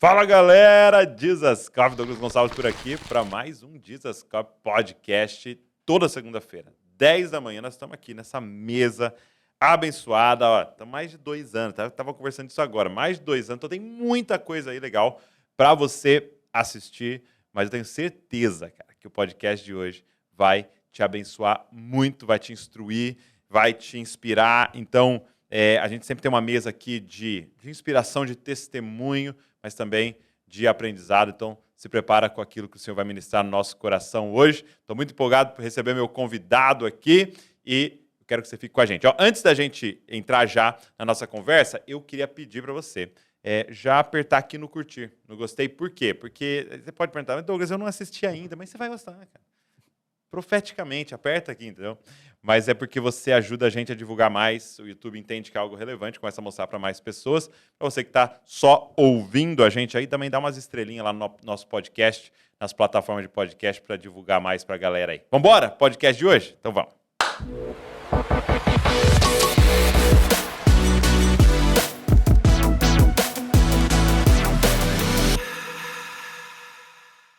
Fala galera, Dizascope, Douglas Gonçalves por aqui para mais um Dizascope Podcast toda segunda-feira, 10 da manhã. Nós estamos aqui nessa mesa abençoada, ó, estamos mais de 2 anos, tá? Tava conversando disso agora, mais de 2 anos, então tem muita coisa aí legal para você assistir, mas eu tenho certeza, cara, que o podcast de hoje vai te abençoar muito, vai te instruir, vai te inspirar. Então, a gente sempre tem uma mesa aqui de inspiração, de testemunho, mas também de aprendizado. Então, se prepara com aquilo que o Senhor vai ministrar no nosso coração hoje. Estou muito empolgado por receber meu convidado aqui e eu quero que você fique com a gente. Ó, antes da gente entrar já na nossa conversa, eu queria pedir para você já apertar aqui no curtir, no gostei. Por quê? Porque você pode perguntar, mas Douglas, eu não assisti ainda, mas você vai gostar, cara. Profeticamente, aperta aqui, entendeu? Mas é porque você ajuda a gente a divulgar mais, o YouTube entende que é algo relevante, começa a mostrar para mais pessoas. Para você que está só ouvindo a gente aí, também dá umas estrelinhas lá no nosso podcast, nas plataformas de podcast, para divulgar mais para a galera aí. Vambora? Podcast de hoje? Então vamos.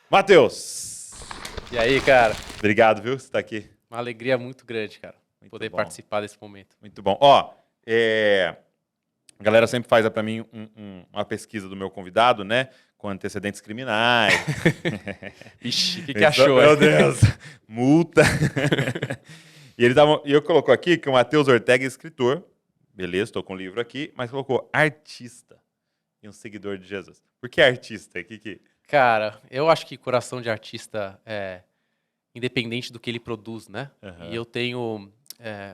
Matheus. E aí, cara? Obrigado, viu? Você está aqui. Uma alegria muito grande, cara, poder participar desse momento. Muito bom. Ó, a galera sempre faz para mim uma pesquisa do meu convidado, né? Com antecedentes criminais. Ixi, o que achou? Meu Deus. Multa. E eu colocou aqui que o Matheus Ortega é escritor. Beleza, estou com o livro aqui. Mas colocou artista e um seguidor de Jesus. Por que artista? Cara, eu acho que coração de artista é independente do que ele produz, né? Uhum. E eu tenho...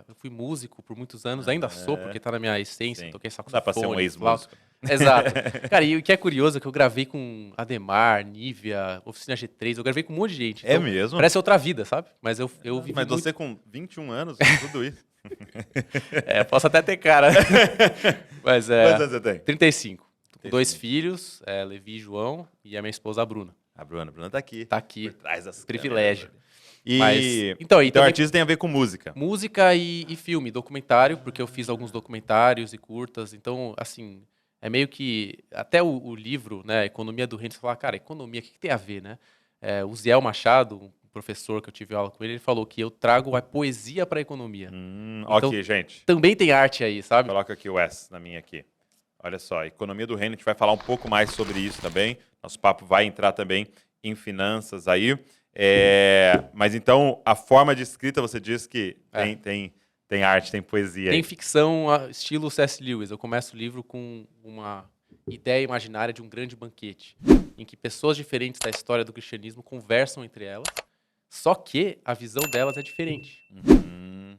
eu fui músico por muitos anos, ainda sou, porque tá na minha essência, Sim. toquei saxofone. Dá pra ser um ex-músico. Exato. Cara, e o que é curioso é que eu gravei com Ademar, Nívia, Oficina G3, eu gravei com um monte de gente. É então, mesmo? Parece outra vida, sabe? Mas eu vivi Mas muito... você com 21 anos, com tudo isso. Posso até ter cara. Mas Quantos anos você tem? 35. Com 2 filhos, Levi e João, e a minha esposa, a Bruna. A Bruna tá aqui. Tá aqui. Por trás das Privilégio. câmeras. E então artista tem a ver com música. Música e filme, documentário, porque eu fiz alguns documentários e curtas. Então, assim, é meio que... Até o livro, né, Economia do Reino, você fala, cara, economia, o que tem a ver, né? O Ziel Machado, um professor que eu tive aula com ele falou que eu trago a poesia para a economia. Então, ok, gente. Também tem arte aí, sabe? Coloca aqui o S na minha aqui. Olha só, Economia do Reino, a gente vai falar um pouco mais sobre isso também. Nosso papo vai entrar também em finanças aí. Mas então, a forma de escrita, você diz que tem arte, tem poesia. Tem ficção estilo C.S. Lewis. Eu começo o livro com uma ideia imaginária de um grande banquete, em que pessoas diferentes da história do cristianismo conversam entre elas, só que a visão delas é diferente.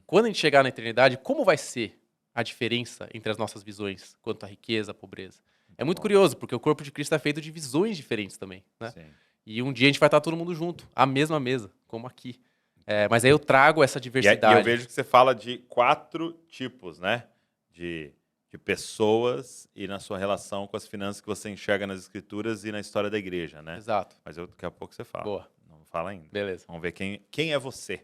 Quando a gente chegar na eternidade, como vai ser a diferença entre as nossas visões quanto à riqueza, à pobreza? É muito curioso, porque o corpo de Cristo é feito de visões diferentes também, né? Sim. E um dia a gente vai estar todo mundo junto, à mesma mesa, como aqui. Mas aí eu trago essa diversidade. E eu vejo que você fala de 4 tipos, né? De pessoas e na sua relação com as finanças que você enxerga nas escrituras e na história da igreja, né? Exato. Mas daqui a pouco você fala. Boa. Não fala ainda. Beleza. Vamos ver quem é você,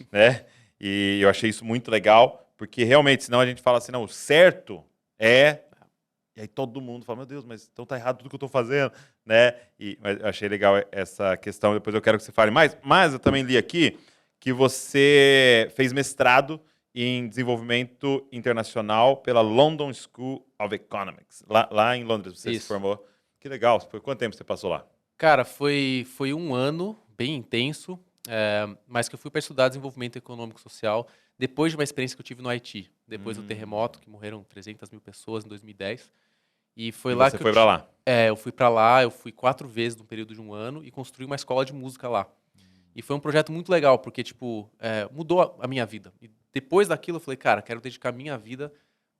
né? E eu achei isso muito legal, porque realmente, senão a gente fala assim, não, o certo é... E aí todo mundo fala, meu Deus, mas então tá errado tudo que eu tô fazendo, né? Mas eu achei legal essa questão, depois eu quero que você fale mais. Mas eu também li aqui que você fez mestrado em desenvolvimento internacional pela London School of Economics, lá em Londres, você se formou. Que legal, por quanto tempo você passou lá? Cara, foi 1 ano bem intenso, mas que eu fui para estudar desenvolvimento econômico e social depois de uma experiência que eu tive no Haiti, depois do terremoto, que morreram 300 mil pessoas em 2010. E foi lá que você foi para lá? Eu fui para lá, eu fui 4 vezes no período de 1 ano e construí uma escola de música lá. E foi um projeto muito legal, porque, mudou a minha vida. E depois daquilo eu falei, cara, quero dedicar a minha vida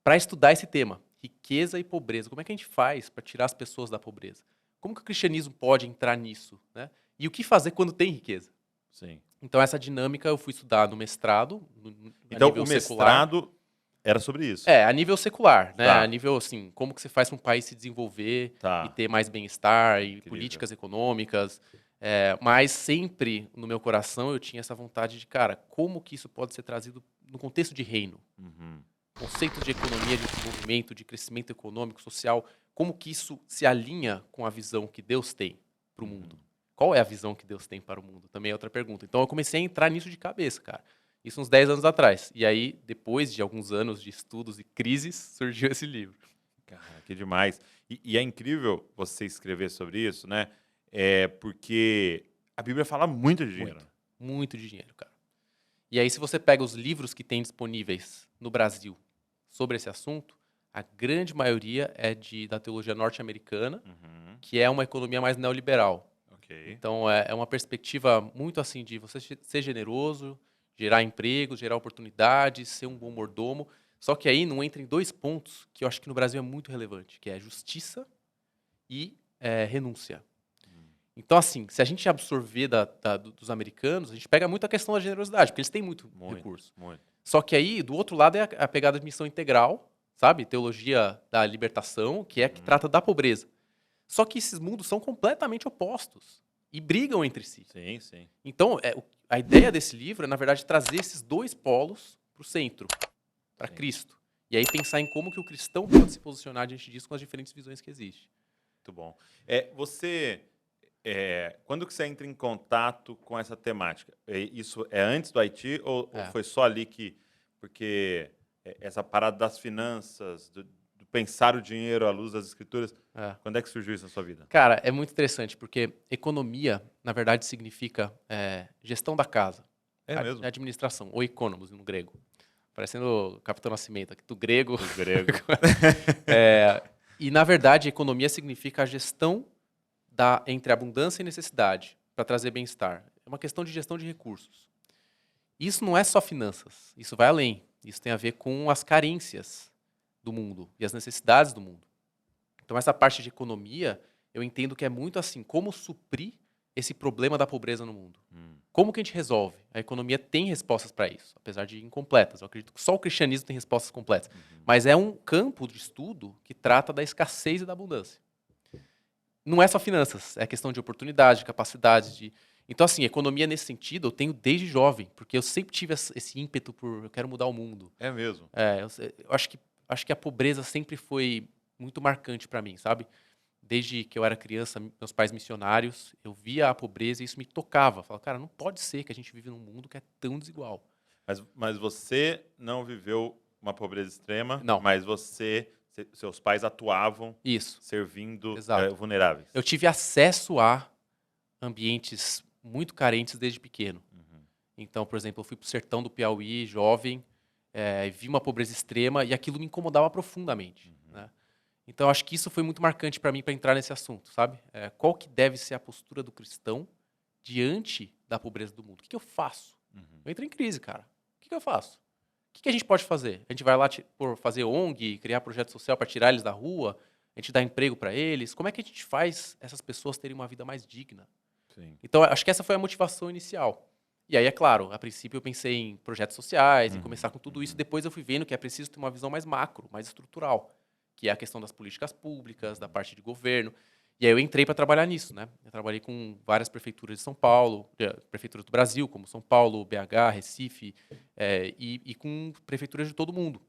para estudar esse tema, riqueza e pobreza. Como é que a gente faz para tirar as pessoas da pobreza? Como que o cristianismo pode entrar nisso, né? E o que fazer quando tem riqueza? Sim. Então, essa dinâmica eu fui estudar no mestrado, então, o mestrado era sobre isso? A nível secular, né? Tá. A nível, assim, como que você faz para um país se desenvolver e ter mais bem-estar e políticas econômicas. Mas sempre, no meu coração, eu tinha essa vontade de, cara, como que isso pode ser trazido no contexto de reino? Conceitos de economia, de desenvolvimento, de crescimento econômico, social, como que isso se alinha com a visão que Deus tem para o mundo. Qual é a visão que Deus tem para o mundo? Também é outra pergunta. Então eu comecei a entrar nisso de cabeça, cara. Isso uns 10 anos atrás. E aí, depois de alguns anos de estudos e crises, surgiu esse livro. Cara, que demais. E é incrível você escrever sobre isso, né? Porque a Bíblia fala muito de dinheiro. Muito de dinheiro, cara. E aí, se você pega os livros que tem disponíveis no Brasil sobre esse assunto, a grande maioria é da teologia norte-americana, Uhum, que é uma economia mais neoliberal. ok. Então, é uma perspectiva muito assim de você ser generoso, gerar empregos, gerar oportunidades, ser um bom mordomo. Só que aí não entra em 2 pontos que eu acho que no Brasil é muito relevante, que é justiça e renúncia. Então, assim, se a gente absorver dos americanos, a gente pega muito a questão da generosidade, porque eles têm muito recurso. Muito. Só que aí, do outro lado, é a pegada de missão integral, sabe? Teologia da libertação, que é que trata da pobreza. Só que esses mundos são completamente opostos e brigam entre si. Sim, sim. Então, a ideia desse livro é, na verdade, trazer esses 2 polos para o centro, para Sim. Cristo. E aí pensar em como que o cristão pode se posicionar diante disso com as diferentes visões que existem. Muito bom. Quando que você entra em contato com essa temática? Isso é antes do Haiti ou foi só ali que... Porque essa parada das finanças, do pensar o dinheiro à luz das escrituras, quando é que surgiu isso na sua vida? Cara, é muito interessante, porque economia, na verdade, significa gestão da casa. É mesmo? Administração, ou economos no grego. Parecendo o Capitão Nascimento, aqui do grego. Do grego. E, na verdade, economia significa a gestão entre abundância e necessidade, para trazer bem-estar. É uma questão de gestão de recursos. Isso não é só finanças, isso vai além. Isso tem a ver com as carências do mundo e as necessidades do mundo. Então, essa parte de economia, eu entendo que é muito assim, como suprir esse problema da pobreza no mundo. Como que a gente resolve? A economia tem respostas para isso, apesar de incompletas. Eu acredito que só o cristianismo tem respostas completas. Mas é um campo de estudo que trata da escassez e da abundância. Não é só finanças, é questão de oportunidade, de capacidade. Então, assim, economia nesse sentido eu tenho desde jovem, porque eu sempre tive esse ímpeto por eu quero mudar o mundo. É mesmo? Eu acho que a pobreza sempre foi muito marcante para mim, sabe? Desde que eu era criança, meus pais missionários, eu via a pobreza e isso me tocava. Eu falava, cara, não pode ser que a gente vive num mundo que é tão desigual. Mas você não viveu uma pobreza extrema, Não. mas seus pais atuavam Isso. servindo Exato. vulneráveis. Eu tive acesso a ambientes muito carentes desde pequeno. Então, por exemplo, eu fui para o sertão do Piauí, jovem, vi uma pobreza extrema e aquilo me incomodava profundamente. Né? Então, acho que isso foi muito marcante para mim para entrar nesse assunto, sabe? Qual que deve ser a postura do cristão diante da pobreza do mundo? O que eu faço? Eu entrei em crise, cara. O que eu faço? O que a gente pode fazer? A gente vai lá fazer ONG, criar projeto social para tirar eles da rua? A gente dá emprego para eles? Como é que a gente faz essas pessoas terem uma vida mais digna? Sim. Então, acho que essa foi a motivação inicial. E aí, é claro, a princípio eu pensei em projetos sociais, em começar com tudo isso. Depois eu fui vendo que é preciso ter uma visão mais macro, mais estrutural, que é a questão das políticas públicas, da parte de governo. E aí eu entrei para trabalhar nisso, né? Eu trabalhei com várias prefeituras de São Paulo, prefeituras do Brasil, como São Paulo, BH, Recife, e com prefeituras de todo mundo.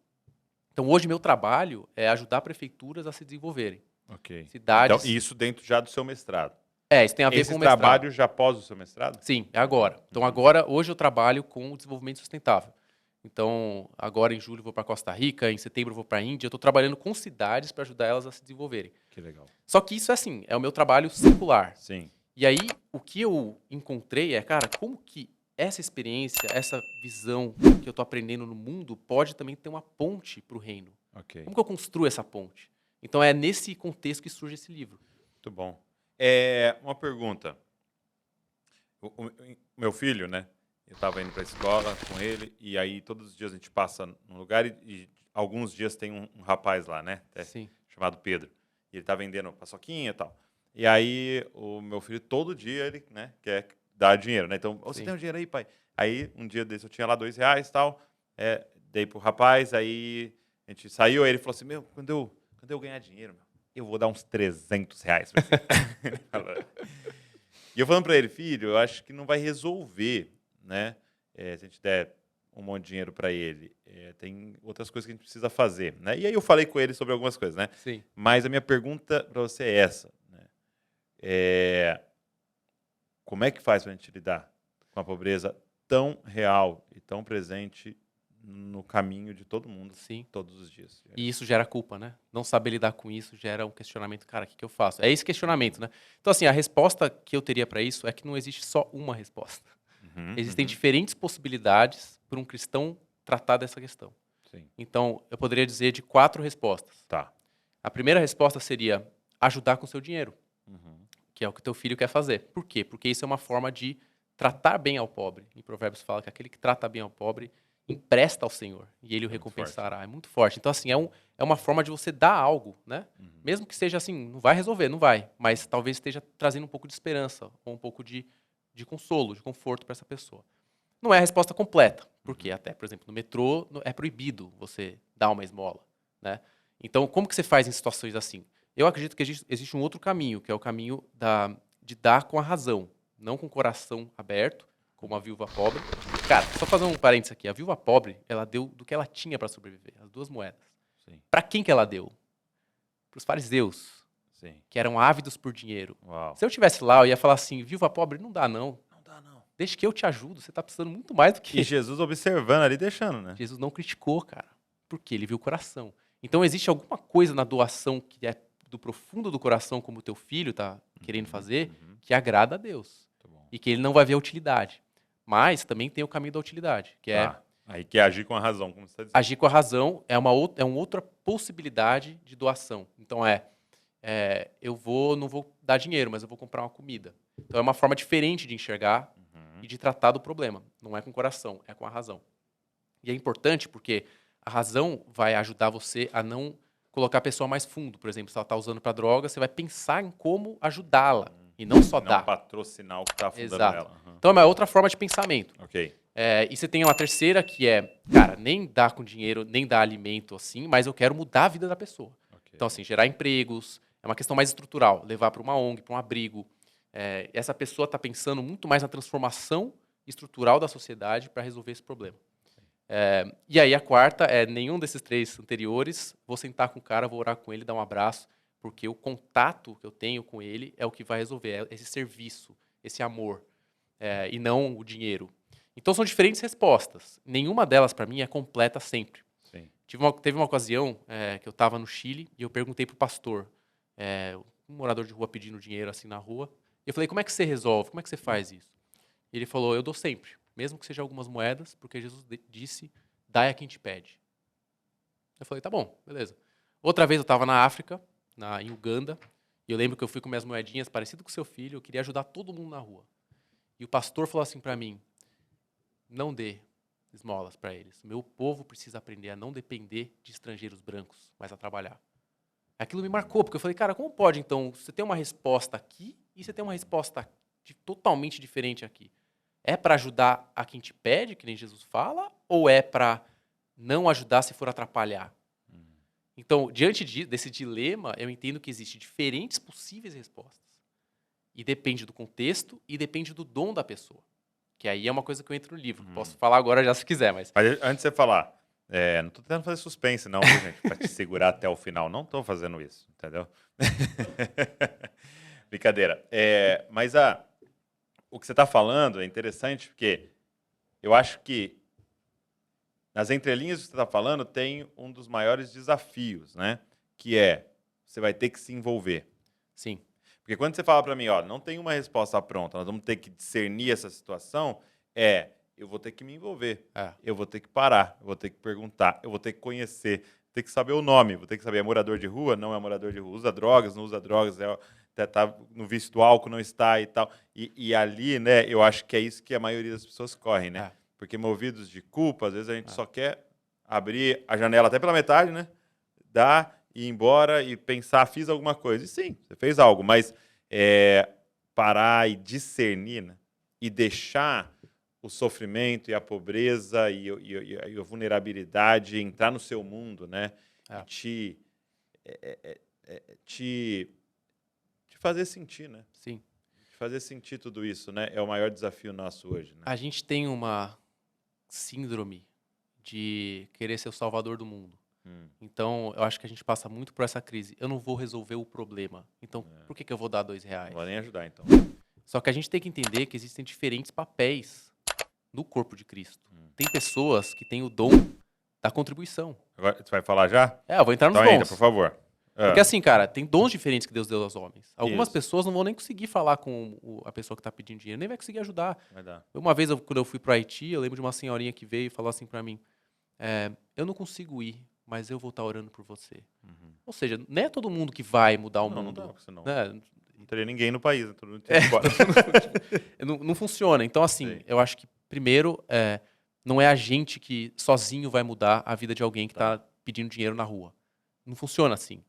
Então, hoje, meu trabalho é ajudar prefeituras a se desenvolverem. Ok. Cidades... Então, isso dentro já do seu mestrado. Isso tem a ver Esse com o mestrado. trabalho já após o seu mestrado? Sim, é agora. Então, hoje eu trabalho com o desenvolvimento sustentável. Então, agora em julho eu vou para Costa Rica, em setembro eu vou para a Índia. Eu estou trabalhando com cidades para ajudar elas a se desenvolverem. Que legal. Só que isso é o meu trabalho circular. Sim. E aí, o que eu encontrei cara, como que essa experiência, essa visão que eu estou aprendendo no mundo pode também ter uma ponte para o reino. Ok. Como que eu construo essa ponte? Então, é nesse contexto que surge esse livro. Muito bom. Uma pergunta. O meu filho, né? Eu estava indo para a escola com ele, e aí todos os dias a gente passa num lugar e alguns dias tem um rapaz lá, né? Sim. Chamado Pedro. E ele tá vendendo paçoquinha e tal. E aí o meu filho, todo dia, ele, né, quer dar dinheiro, né? Então, você tem um dinheiro aí, pai? Aí um dia desse eu tinha lá R$2 e tal, dei pro rapaz, aí a gente saiu, aí ele falou assim, meu, quando eu ganhar dinheiro, eu vou dar uns R$300 pra você. E eu falando para ele, filho, eu acho que não vai resolver, né? Se a gente der um monte de dinheiro para ele. Tem outras coisas que a gente precisa fazer, né? E aí eu falei com ele sobre algumas coisas, né? Sim. Mas a minha pergunta para você é essa, né? Como é que faz para a gente lidar com a pobreza tão real e tão presente no caminho de todo mundo, Sim. todos os dias? E isso gera culpa, né? Não saber lidar com isso gera um questionamento. Cara, o que eu faço? É esse questionamento, né? Então, assim, a resposta que eu teria para isso é que não existe só uma resposta. Existem diferentes possibilidades para um cristão tratar dessa questão. Sim. Então, eu poderia dizer de 4 respostas. Tá. A primeira resposta seria ajudar com seu dinheiro, que é o que teu filho quer fazer. Por quê? Porque isso é uma forma de tratar bem ao pobre. Em Provérbios fala que aquele que trata bem ao pobre empresta ao Senhor e ele o recompensará. É muito forte. Então, assim, é uma forma de você dar algo, né? Mesmo que seja assim, não vai resolver, não vai, mas talvez esteja trazendo um pouco de esperança ou um pouco de consolo, de conforto para essa pessoa. Não é a resposta completa, porque até, por exemplo, no metrô é proibido você dar uma esmola, né? Então, como que você faz em situações assim? Eu acredito que existe um outro caminho, que é o caminho de dar com a razão, não com o coração aberto, como a viúva pobre. Cara, só fazer um parênteses aqui. A viúva pobre, ela deu do que ela tinha para sobreviver, as 2 moedas. Para quem que ela deu? Para os fariseus, que eram ávidos por dinheiro. Uau. Se eu estivesse lá, eu ia falar assim, viúva pobre, não dá não. Não dá, não. Deixa que eu te ajudo, você está precisando muito mais do que... E Jesus observando ali, deixando, né? Jesus não criticou, cara, porque ele viu o coração. Então, existe alguma coisa na doação que é do profundo do coração, como o teu filho está querendo fazer, que agrada a Deus. E que ele não vai ver a utilidade. Mas também tem o caminho da utilidade, que é Aí que é agir com a razão, como você está dizendo. agir com a razão, é uma outra possibilidade de doação. Então, eu não vou dar dinheiro, mas eu vou comprar uma comida. Então, é uma forma diferente de enxergar e de tratar do problema. Não é com o coração, é com a razão. E é importante porque a razão vai ajudar você a não colocar a pessoa mais fundo. Por exemplo, se ela está usando para droga, você vai pensar em como ajudá-la e não só Não dar. patrocinar o que está afundando Exato. ela. Então é uma outra forma de pensamento. Ok. E você tem uma terceira que é, cara, nem dar com dinheiro, nem dar alimento assim, mas eu quero mudar a vida da pessoa. Ok. Então, assim, gerar empregos, é uma questão mais estrutural, levar para uma ONG, para um abrigo. Essa pessoa está pensando muito mais na transformação estrutural da sociedade para resolver esse problema. E aí a quarta é nenhum desses 3 anteriores, vou sentar com o cara, vou orar com ele, dar um abraço, porque o contato que eu tenho com ele é o que vai resolver, é esse serviço, esse amor, e não o dinheiro. Então são diferentes respostas. Nenhuma delas, para mim, é completa sempre. Sim. Teve uma ocasião que eu estava no Chile e eu perguntei pro pastor, um morador de rua pedindo dinheiro assim na rua, e eu falei, como é que você resolve? Como é que você faz isso? E ele falou, eu dou sempre, mesmo que seja algumas moedas, porque Jesus disse, dai a quem te pede. Eu falei, tá bom, beleza. Outra vez eu estava na África, em Uganda, e eu lembro que eu fui com minhas moedinhas, parecido com o seu filho, eu queria ajudar todo mundo na rua. E o pastor falou assim para mim, não dê esmolas para eles. Meu povo precisa aprender a não depender de estrangeiros brancos, mas a trabalhar. Aquilo me marcou, porque eu falei, cara, como pode, então, você tem uma resposta aqui e você tem uma resposta totalmente diferente aqui? É para ajudar a quem te pede, que nem Jesus fala, ou é para não ajudar se for atrapalhar? Então, diante desse dilema, eu entendo que existem diferentes possíveis respostas. E depende do contexto e depende do dom da pessoa. Que aí é uma coisa que eu entro no livro. Posso falar agora já se quiser, mas... Mas antes de você falar, não tô tentando fazer suspense não, viu, gente? Pra te segurar até o final. Não tô fazendo isso, entendeu? Brincadeira. Mas o que você tá falando é interessante porque eu acho que nas entrelinhas do que você tá falando tem um dos maiores desafios, né? Que você vai ter que se envolver. Sim. Porque quando você fala para mim, ó, não tem uma resposta pronta, nós vamos ter que discernir essa situação, eu vou ter que me envolver, eu vou ter que parar, eu vou ter que perguntar, eu vou ter que conhecer, ter que saber o nome, vou ter que saber, é morador de rua, não é morador de rua, usa drogas, não usa drogas, tá no vício do álcool, não está e tal. E ali, né, eu acho que é isso que a maioria das pessoas correm, né? Porque movidos de culpa, às vezes a gente só quer abrir a janela até pela metade, né? Dar e ir embora e pensar, fiz alguma coisa. E sim, você fez algo, mas parar e discernir, né? E deixar o sofrimento e a pobreza e a vulnerabilidade entrar no seu mundo, né? E te fazer sentir, né? Sim. Te fazer sentir tudo isso, né? É o maior desafio nosso hoje, né? A gente tem uma síndrome de querer ser o salvador do mundo. Hum, Então, eu acho que a gente passa muito por essa crise. Eu não vou resolver o problema. Então, por que eu vou dar R$ 2? não vou nem ajudar, então. Só que a gente tem que entender que existem diferentes papéis no corpo de Cristo. Tem pessoas que têm o dom da contribuição. Agora, você vai falar já? Eu vou entrar nos Então entra, dons. por favor. Porque assim, cara, tem dons diferentes que Deus deu aos homens. Algumas Isso. pessoas não vão nem conseguir falar com a pessoa que está pedindo dinheiro, nem vai conseguir ajudar. Vai dar. Uma vez, quando eu fui pro Haiti, eu lembro de uma senhorinha que veio e falou assim pra mim, eu não consigo ir, mas eu vou estar orando por você. Ou seja, não é todo mundo que vai mudar o Não, não mundo. dá, senão Né? não teria ninguém no país, né? Todo mundo tinha ido embora. Não funciona. Então, assim, Sim. eu acho que, primeiro, não é a gente que sozinho vai mudar a vida de alguém que está pedindo dinheiro na rua. Não funciona assim.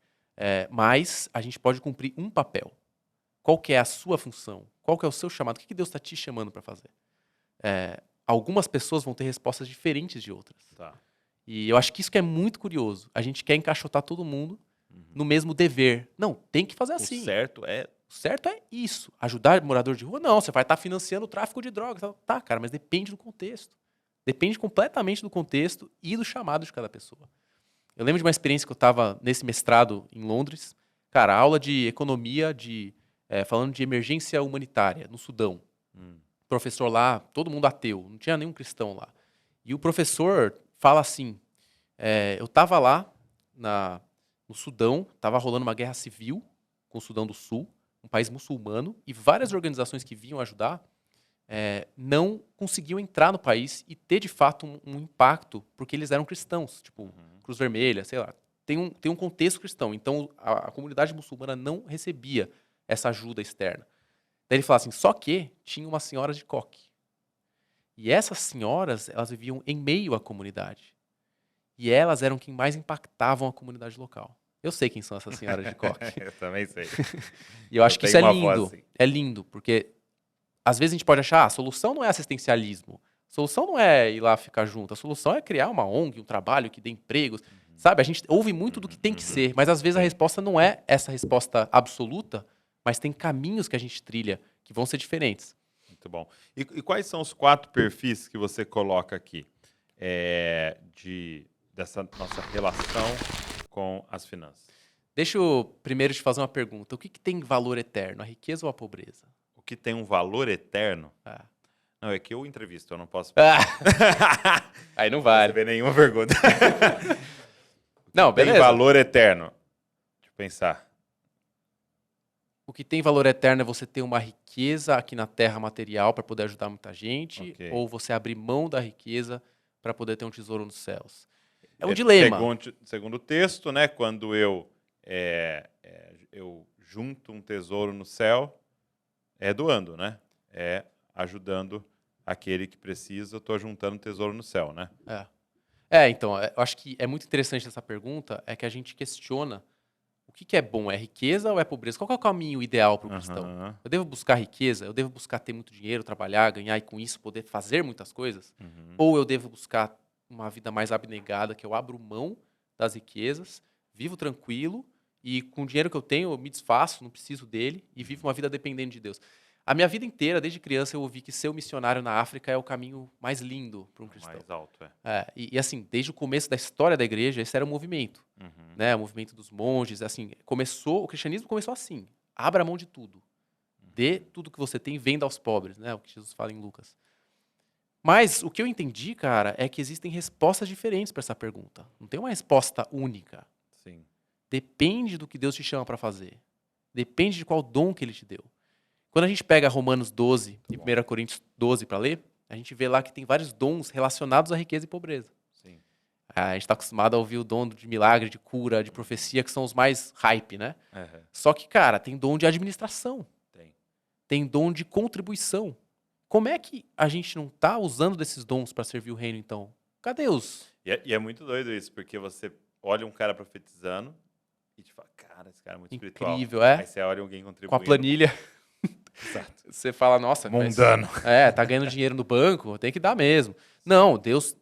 Mas a gente pode cumprir um papel. Qual que é a sua função? Qual que é o seu chamado? O que Deus está te chamando para fazer? Algumas pessoas vão ter respostas diferentes de outras. Tá. E eu acho que isso que é muito curioso. A gente quer encaixotar todo mundo no mesmo dever. Não, tem que fazer assim. O certo é... O certo é isso. Ajudar morador de rua? Não, você vai estar financiando o tráfico de drogas. Tá, cara, mas depende do contexto. Depende completamente do contexto e do chamado de cada pessoa. Eu lembro de uma experiência que eu estava nesse mestrado em Londres. Cara, aula de economia, falando de emergência humanitária no Sudão. O professor lá, todo mundo ateu, não tinha nenhum cristão lá. E o professor fala assim, eu estava lá no Sudão, estava rolando uma guerra civil com o Sudão do Sul, um país muçulmano, e várias organizações que vinham ajudar não conseguiam entrar no país e ter, de fato, um impacto, porque eles eram cristãos, tipo Cruz Vermelha, sei lá. Tem um contexto cristão, então a comunidade muçulmana não recebia essa ajuda externa. Daí ele fala assim, só que tinha umas senhoras de coque. E essas senhoras, elas viviam em meio à comunidade. E elas eram quem mais impactavam a comunidade local. Eu sei quem são essas senhoras de coque. Eu também sei. E eu acho que isso é tenho uma lindo. voz assim. É lindo, porque às vezes a gente pode achar, a solução não é assistencialismo. A solução não é ir lá ficar junto. A solução é criar uma ONG, um trabalho que dê empregos. Sabe, a gente ouve muito do que tem que ser, mas às vezes a resposta não é essa resposta absoluta, mas tem caminhos que a gente trilha que vão ser diferentes. Muito bom. E quais são os 4 perfis que você coloca aqui dessa nossa relação com as finanças? Deixa eu primeiro te fazer uma pergunta. O que tem valor eterno, a riqueza ou a pobreza? O que tem um valor eterno? Ah. Não, é que eu entrevisto, eu não posso... Aí não Não vale. receber nenhuma pergunta. Não, beleza. Tem valor eterno. Deixa eu pensar. O que tem valor eterno é você ter uma riqueza aqui na terra material para poder ajudar muita gente, Ok. ou você abrir mão da riqueza para poder ter um tesouro nos céus. É um dilema. Segundo o texto, né, quando eu junto um tesouro no céu, é doando, né? É ajudando aquele que precisa, eu estou juntando um tesouro no céu, né? Então, eu acho que é muito interessante essa pergunta, é que a gente questiona o que é bom, é riqueza ou é pobreza? Qual que é o caminho ideal para o cristão? Aham. Eu devo buscar riqueza? Eu devo buscar ter muito dinheiro, trabalhar, ganhar e com isso poder fazer muitas coisas? Ou eu devo buscar uma vida mais abnegada, que eu abro mão das riquezas, vivo tranquilo e com o dinheiro que eu tenho eu me desfaço, não preciso dele e vivo uma vida dependente de Deus. A minha vida inteira, desde criança, eu ouvi que ser um missionário na África é o caminho mais lindo para um cristão. Mais alto, E assim, desde o começo da história da igreja, esse era o movimento. Né? O movimento dos monges, assim, o cristianismo começou assim, abra mão de tudo. Dê tudo que você tem e venda aos pobres, né? O que Jesus fala em Lucas. Mas o que eu entendi, cara, é que existem respostas diferentes para essa pergunta. Não tem uma resposta única. Sim. Depende do que Deus te chama para fazer. Depende de qual dom que Ele te deu. Quando a gente pega Romanos 12 e 1 Coríntios 12 para ler, a gente vê lá que tem vários dons relacionados à riqueza e pobreza. Sim. A gente está acostumado a ouvir o dom de milagre, de cura, de profecia, que são os mais hype, né? Uhum. Só que, cara, tem dom de administração. Tem. Tem dom de contribuição. Como é que a gente não está usando desses dons para servir o reino, então? Cadê os... E é muito doido isso, porque você olha um cara profetizando e te fala, cara, esse cara é muito espiritual. Incrível, é? Aí você olha alguém contribuindo. Com a planilha. Exato. Você fala, nossa... Mundano. Tá ganhando dinheiro no banco, tem que dar mesmo. Não, Deus...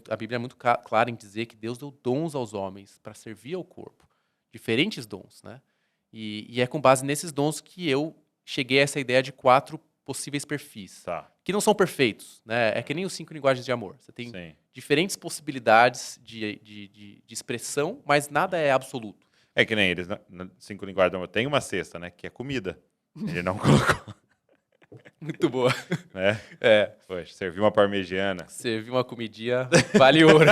a Bíblia é muito clara em dizer que Deus deu dons aos homens para servir ao corpo. Diferentes dons, né? E é com base nesses dons que eu cheguei a essa ideia de 4 possíveis perfis, Tá. que não são perfeitos, né? É que nem os 5 linguagens de amor. Você tem Sim. diferentes possibilidades de expressão, mas nada é absoluto. É que nem eles, 5 linguagens do amor. Tem uma sexta, né? Que é comida. Ele não colocou, Muito boa. né? É, Poxa, serviu uma parmegiana. servir uma comidinha vale ouro.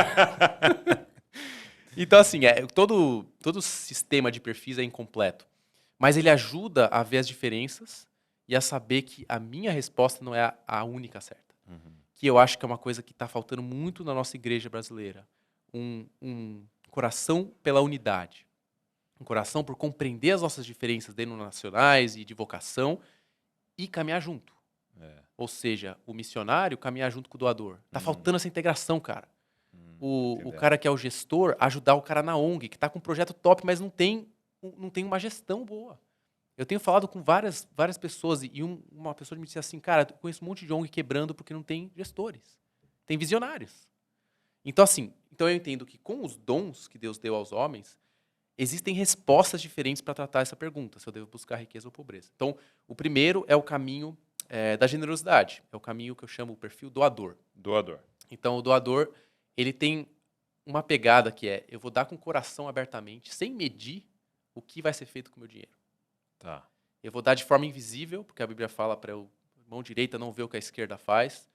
Então, assim, todo sistema de perfis é incompleto. Mas ele ajuda a ver as diferenças e a saber que a minha resposta não é a única certa. Uhum. Que eu acho que é uma coisa que está faltando muito na nossa igreja brasileira. Um coração pela unidade. Um coração por compreender as nossas diferenças denominacionais e de vocação e caminhar junto. É. Ou seja, o missionário caminhar junto com o doador. Tá faltando essa integração, cara. O Entendeu. cara que é o gestor ajudar o cara na ONG, que tá com um projeto top, mas não tem uma gestão boa. Eu tenho falado com várias pessoas e uma pessoa me disse assim, cara, eu conheço um monte de ONG quebrando porque não tem gestores. Tem visionários. Então, assim, eu entendo que com os dons que Deus deu aos homens, existem respostas diferentes para tratar essa pergunta, se eu devo buscar riqueza ou pobreza. Então, o primeiro é o caminho da generosidade. É o caminho que eu chamo o perfil doador. Doador. Então, o doador, ele tem uma pegada que é, eu vou dar com o coração abertamente, sem medir o que vai ser feito com o meu dinheiro. Tá. Eu vou dar de forma invisível, porque a Bíblia fala para a mão direita não ver o que a esquerda faz,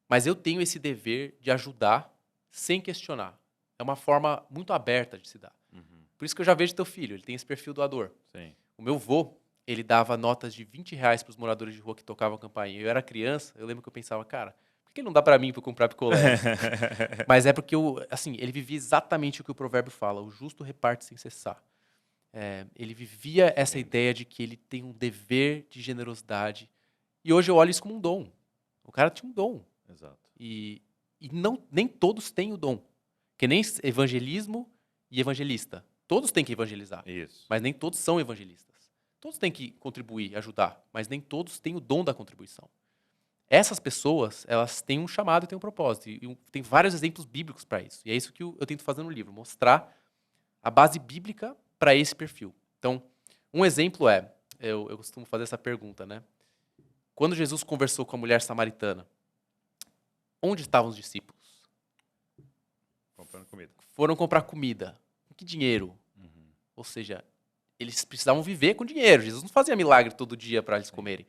mas eu tenho esse dever de ajudar sem questionar. É uma forma muito aberta de se dar. Uhum. Por isso que eu já vejo teu filho, ele tem esse perfil doador. Sim. O meu vô, ele dava notas de R$ 20 para os moradores de rua que tocavam campainha. Eu era criança, eu lembro que eu pensava, cara, por que ele não dá para mim para comprar picolé? Mas é porque, ele vivia exatamente o que o provérbio fala, o justo reparte sem cessar. Ele vivia essa ideia de que ele tem um dever de generosidade. E hoje eu olho isso como um dom. O cara tinha um dom. Exato. E nem todos têm o dom. Que nem evangelismo e evangelista. Todos têm que evangelizar, Isso. mas nem todos são evangelistas. Todos têm que contribuir, ajudar, mas nem todos têm o dom da contribuição. Essas pessoas, elas têm um chamado e têm um propósito. E tem vários exemplos bíblicos para isso. E é isso que eu tento fazer no livro, mostrar a base bíblica para esse perfil. Então, um exemplo eu costumo fazer essa pergunta, né? Quando Jesus conversou com a mulher samaritana, onde estavam os discípulos? Comprando comida. Foram comprar comida. Com que dinheiro? Uhum. Ou seja, eles precisavam viver com dinheiro. Jesus não fazia milagre todo dia para eles comerem.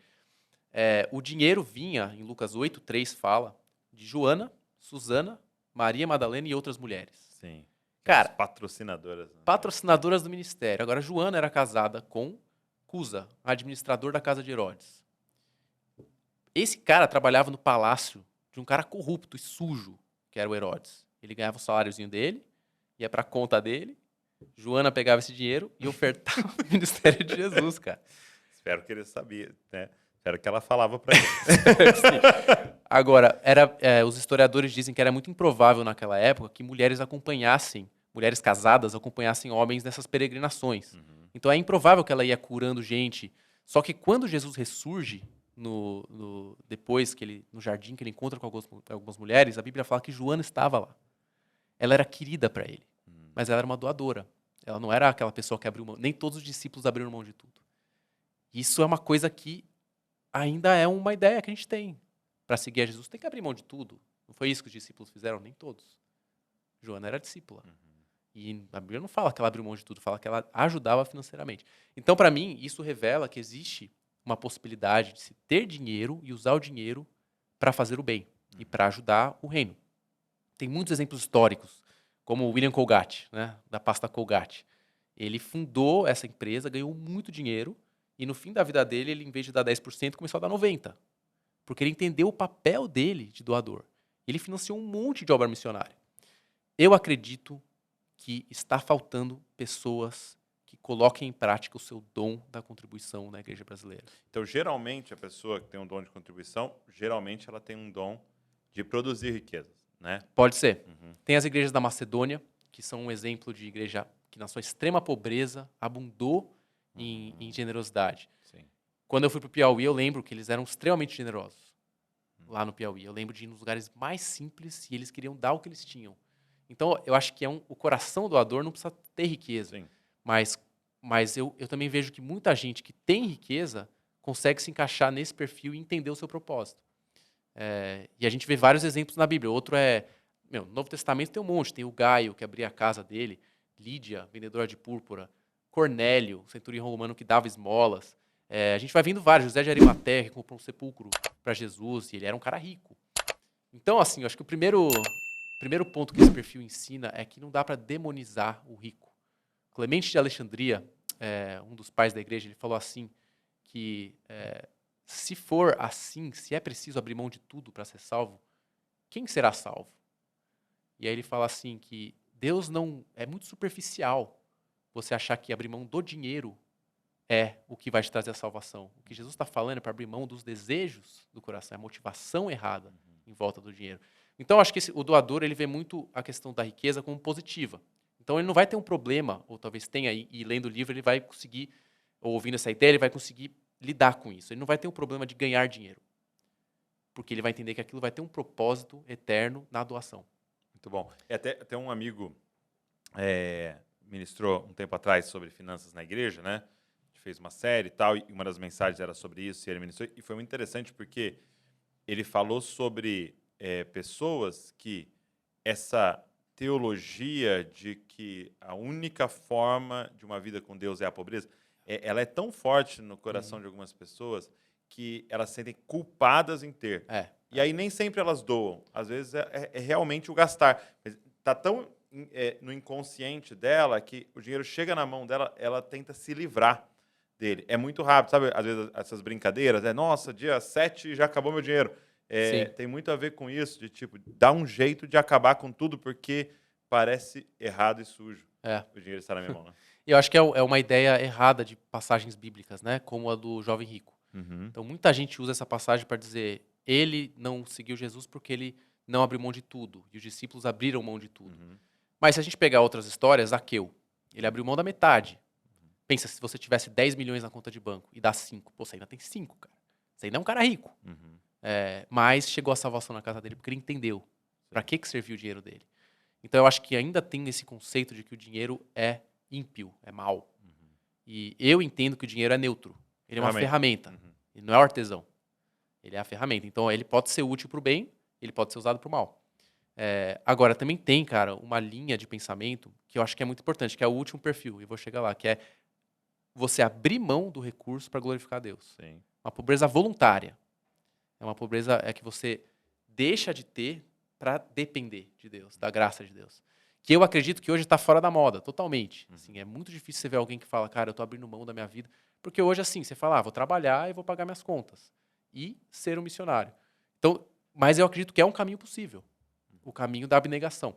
O dinheiro vinha, em Lucas 8:3 fala, de Joana, Susana, Maria Madalena e outras mulheres. Sim. Cara, As patrocinadoras. Né? patrocinadoras do ministério. Agora, Joana era casada com Cusa, administrador da casa de Herodes. Esse cara trabalhava no palácio de um cara corrupto e sujo, que era o Herodes. Ele ganhava o saláriozinho dele, ia pra conta dele, Joana pegava esse dinheiro e ofertava o ministério de Jesus, cara. Espero que ele sabia, né? Espero que ela falava pra ele. Sim. Agora, os historiadores dizem que era muito improvável naquela época que mulheres casadas acompanhassem homens nessas peregrinações. Uhum. Então é improvável que ela ia curando gente. Só que quando Jesus ressurge, depois no jardim que ele encontra com algumas mulheres, a Bíblia fala que Joana estava lá. Ela era querida para ele, mas ela era uma doadora. Ela não era aquela pessoa que abriu mão. Nem todos os discípulos abriram mão de tudo. Isso é uma coisa que ainda é uma ideia que a gente tem. Para seguir a Jesus, tem que abrir mão de tudo. Não foi isso que os discípulos fizeram? Nem todos. Joana era discípula. E a Bíblia não fala que ela abriu mão de tudo, fala que ela ajudava financeiramente. Então, para mim, isso revela que existe uma possibilidade de se ter dinheiro e usar o dinheiro para fazer o bem e para ajudar o reino. Tem muitos exemplos históricos, como o William Colgate, né, da pasta Colgate. Ele fundou essa empresa, ganhou muito dinheiro e no fim da vida dele, ele, em vez de dar 10%, começou a dar 90%. Porque ele entendeu o papel dele de doador. Ele financiou um monte de obra missionária. Eu acredito que está faltando pessoas que coloquem em prática o seu dom da contribuição na igreja brasileira. Então, geralmente, a pessoa que tem um dom de contribuição, geralmente ela tem um dom de produzir riquezas, né? Pode ser. Uhum. Tem as igrejas da Macedônia, que são um exemplo de igreja que, na sua extrema pobreza, abundou em generosidade. Sim. Quando eu fui para o Piauí, eu lembro que eles eram extremamente generosos lá no Piauí. Eu lembro de ir nos lugares mais simples e eles queriam dar o que eles tinham. Então, eu acho que o coração doador não precisa ter riqueza. Sim. Mas eu também vejo que muita gente que tem riqueza consegue se encaixar nesse perfil e entender o seu propósito. E a gente vê vários exemplos na Bíblia. Outro no Novo Testamento tem um monte. Tem o Gaio, que abria a casa dele, Lídia, vendedora de púrpura, Cornélio, centurião romano que dava esmolas. A gente vai vendo vários. José de Arimateia, que comprou um sepulcro para Jesus, e ele era um cara rico. Então, assim, eu acho que o primeiro ponto que esse perfil ensina é que não dá para demonizar o rico. Clemente de Alexandria, um dos pais da igreja, ele falou assim, que se for assim, se é preciso abrir mão de tudo para ser salvo, quem será salvo? E aí ele fala assim que Deus não é muito superficial você achar que abrir mão do dinheiro é o que vai te trazer a salvação. O que Jesus está falando é para abrir mão dos desejos do coração, é a motivação errada em volta do dinheiro. Então, acho que o doador ele vê muito a questão da riqueza como positiva. Então, ele não vai ter um problema, ou talvez tenha, e lendo o livro ele vai conseguir, ou ouvindo essa ideia, ele vai conseguir lidar com isso. Ele não vai ter um problema de ganhar dinheiro, porque ele vai entender que aquilo vai ter um propósito eterno na doação. Muito bom. Até um amigo ministrou um tempo atrás sobre finanças na igreja, né? A gente fez uma série e tal, e uma das mensagens era sobre isso, e ele ministrou, e foi muito interessante porque ele falou sobre pessoas que essa teologia de que a única forma de uma vida com Deus é a pobreza, ela é tão forte no coração de algumas pessoas que elas se sentem culpadas em ter. E aí nem sempre elas doam. Às vezes é realmente o gastar. Está tão no inconsciente dela que o dinheiro chega na mão dela, ela tenta se livrar dele. É muito rápido, sabe? Às vezes essas brincadeiras, nossa, dia 7 já acabou meu dinheiro. Tem muito a ver com isso, de tipo, dar um jeito de acabar com tudo, porque parece errado e sujo o dinheiro estar na minha mão, né? Eu acho que é uma ideia errada de passagens bíblicas, né? Como a do jovem rico. Então, muita gente usa essa passagem para dizer ele não seguiu Jesus porque ele não abriu mão de tudo, e os discípulos abriram mão de tudo. Mas se a gente pegar outras histórias, Zaqueu, ele abriu mão da metade. Pensa, se você tivesse 10 milhões na conta de banco e dá 5, pô, você ainda tem 5, cara. Você ainda é um cara rico. Mas chegou a salvação na casa dele porque ele entendeu para que serviu o dinheiro dele. Então, eu acho que ainda tem esse conceito de que o dinheiro é ímpio, é mal. E eu entendo que o dinheiro é neutro. Ele é uma ferramenta. Ele não é o artesão. Ele é a ferramenta. Então, ele pode ser útil para o bem, ele pode ser usado para o mal. Agora, também tem, cara, uma linha de pensamento que eu acho que é muito importante, que é o último perfil, e vou chegar lá, que é você abrir mão do recurso para glorificar a Deus. Sim. Uma pobreza voluntária. É uma pobreza que você deixa de ter para depender de Deus, da graça de Deus. Que eu acredito que hoje está fora da moda, totalmente. Assim, é muito difícil você ver alguém que fala, cara, eu estou abrindo mão da minha vida. Porque hoje, assim, você fala, vou trabalhar e vou pagar minhas contas. E ser um missionário. Então, mas eu acredito que é um caminho possível. O caminho da abnegação.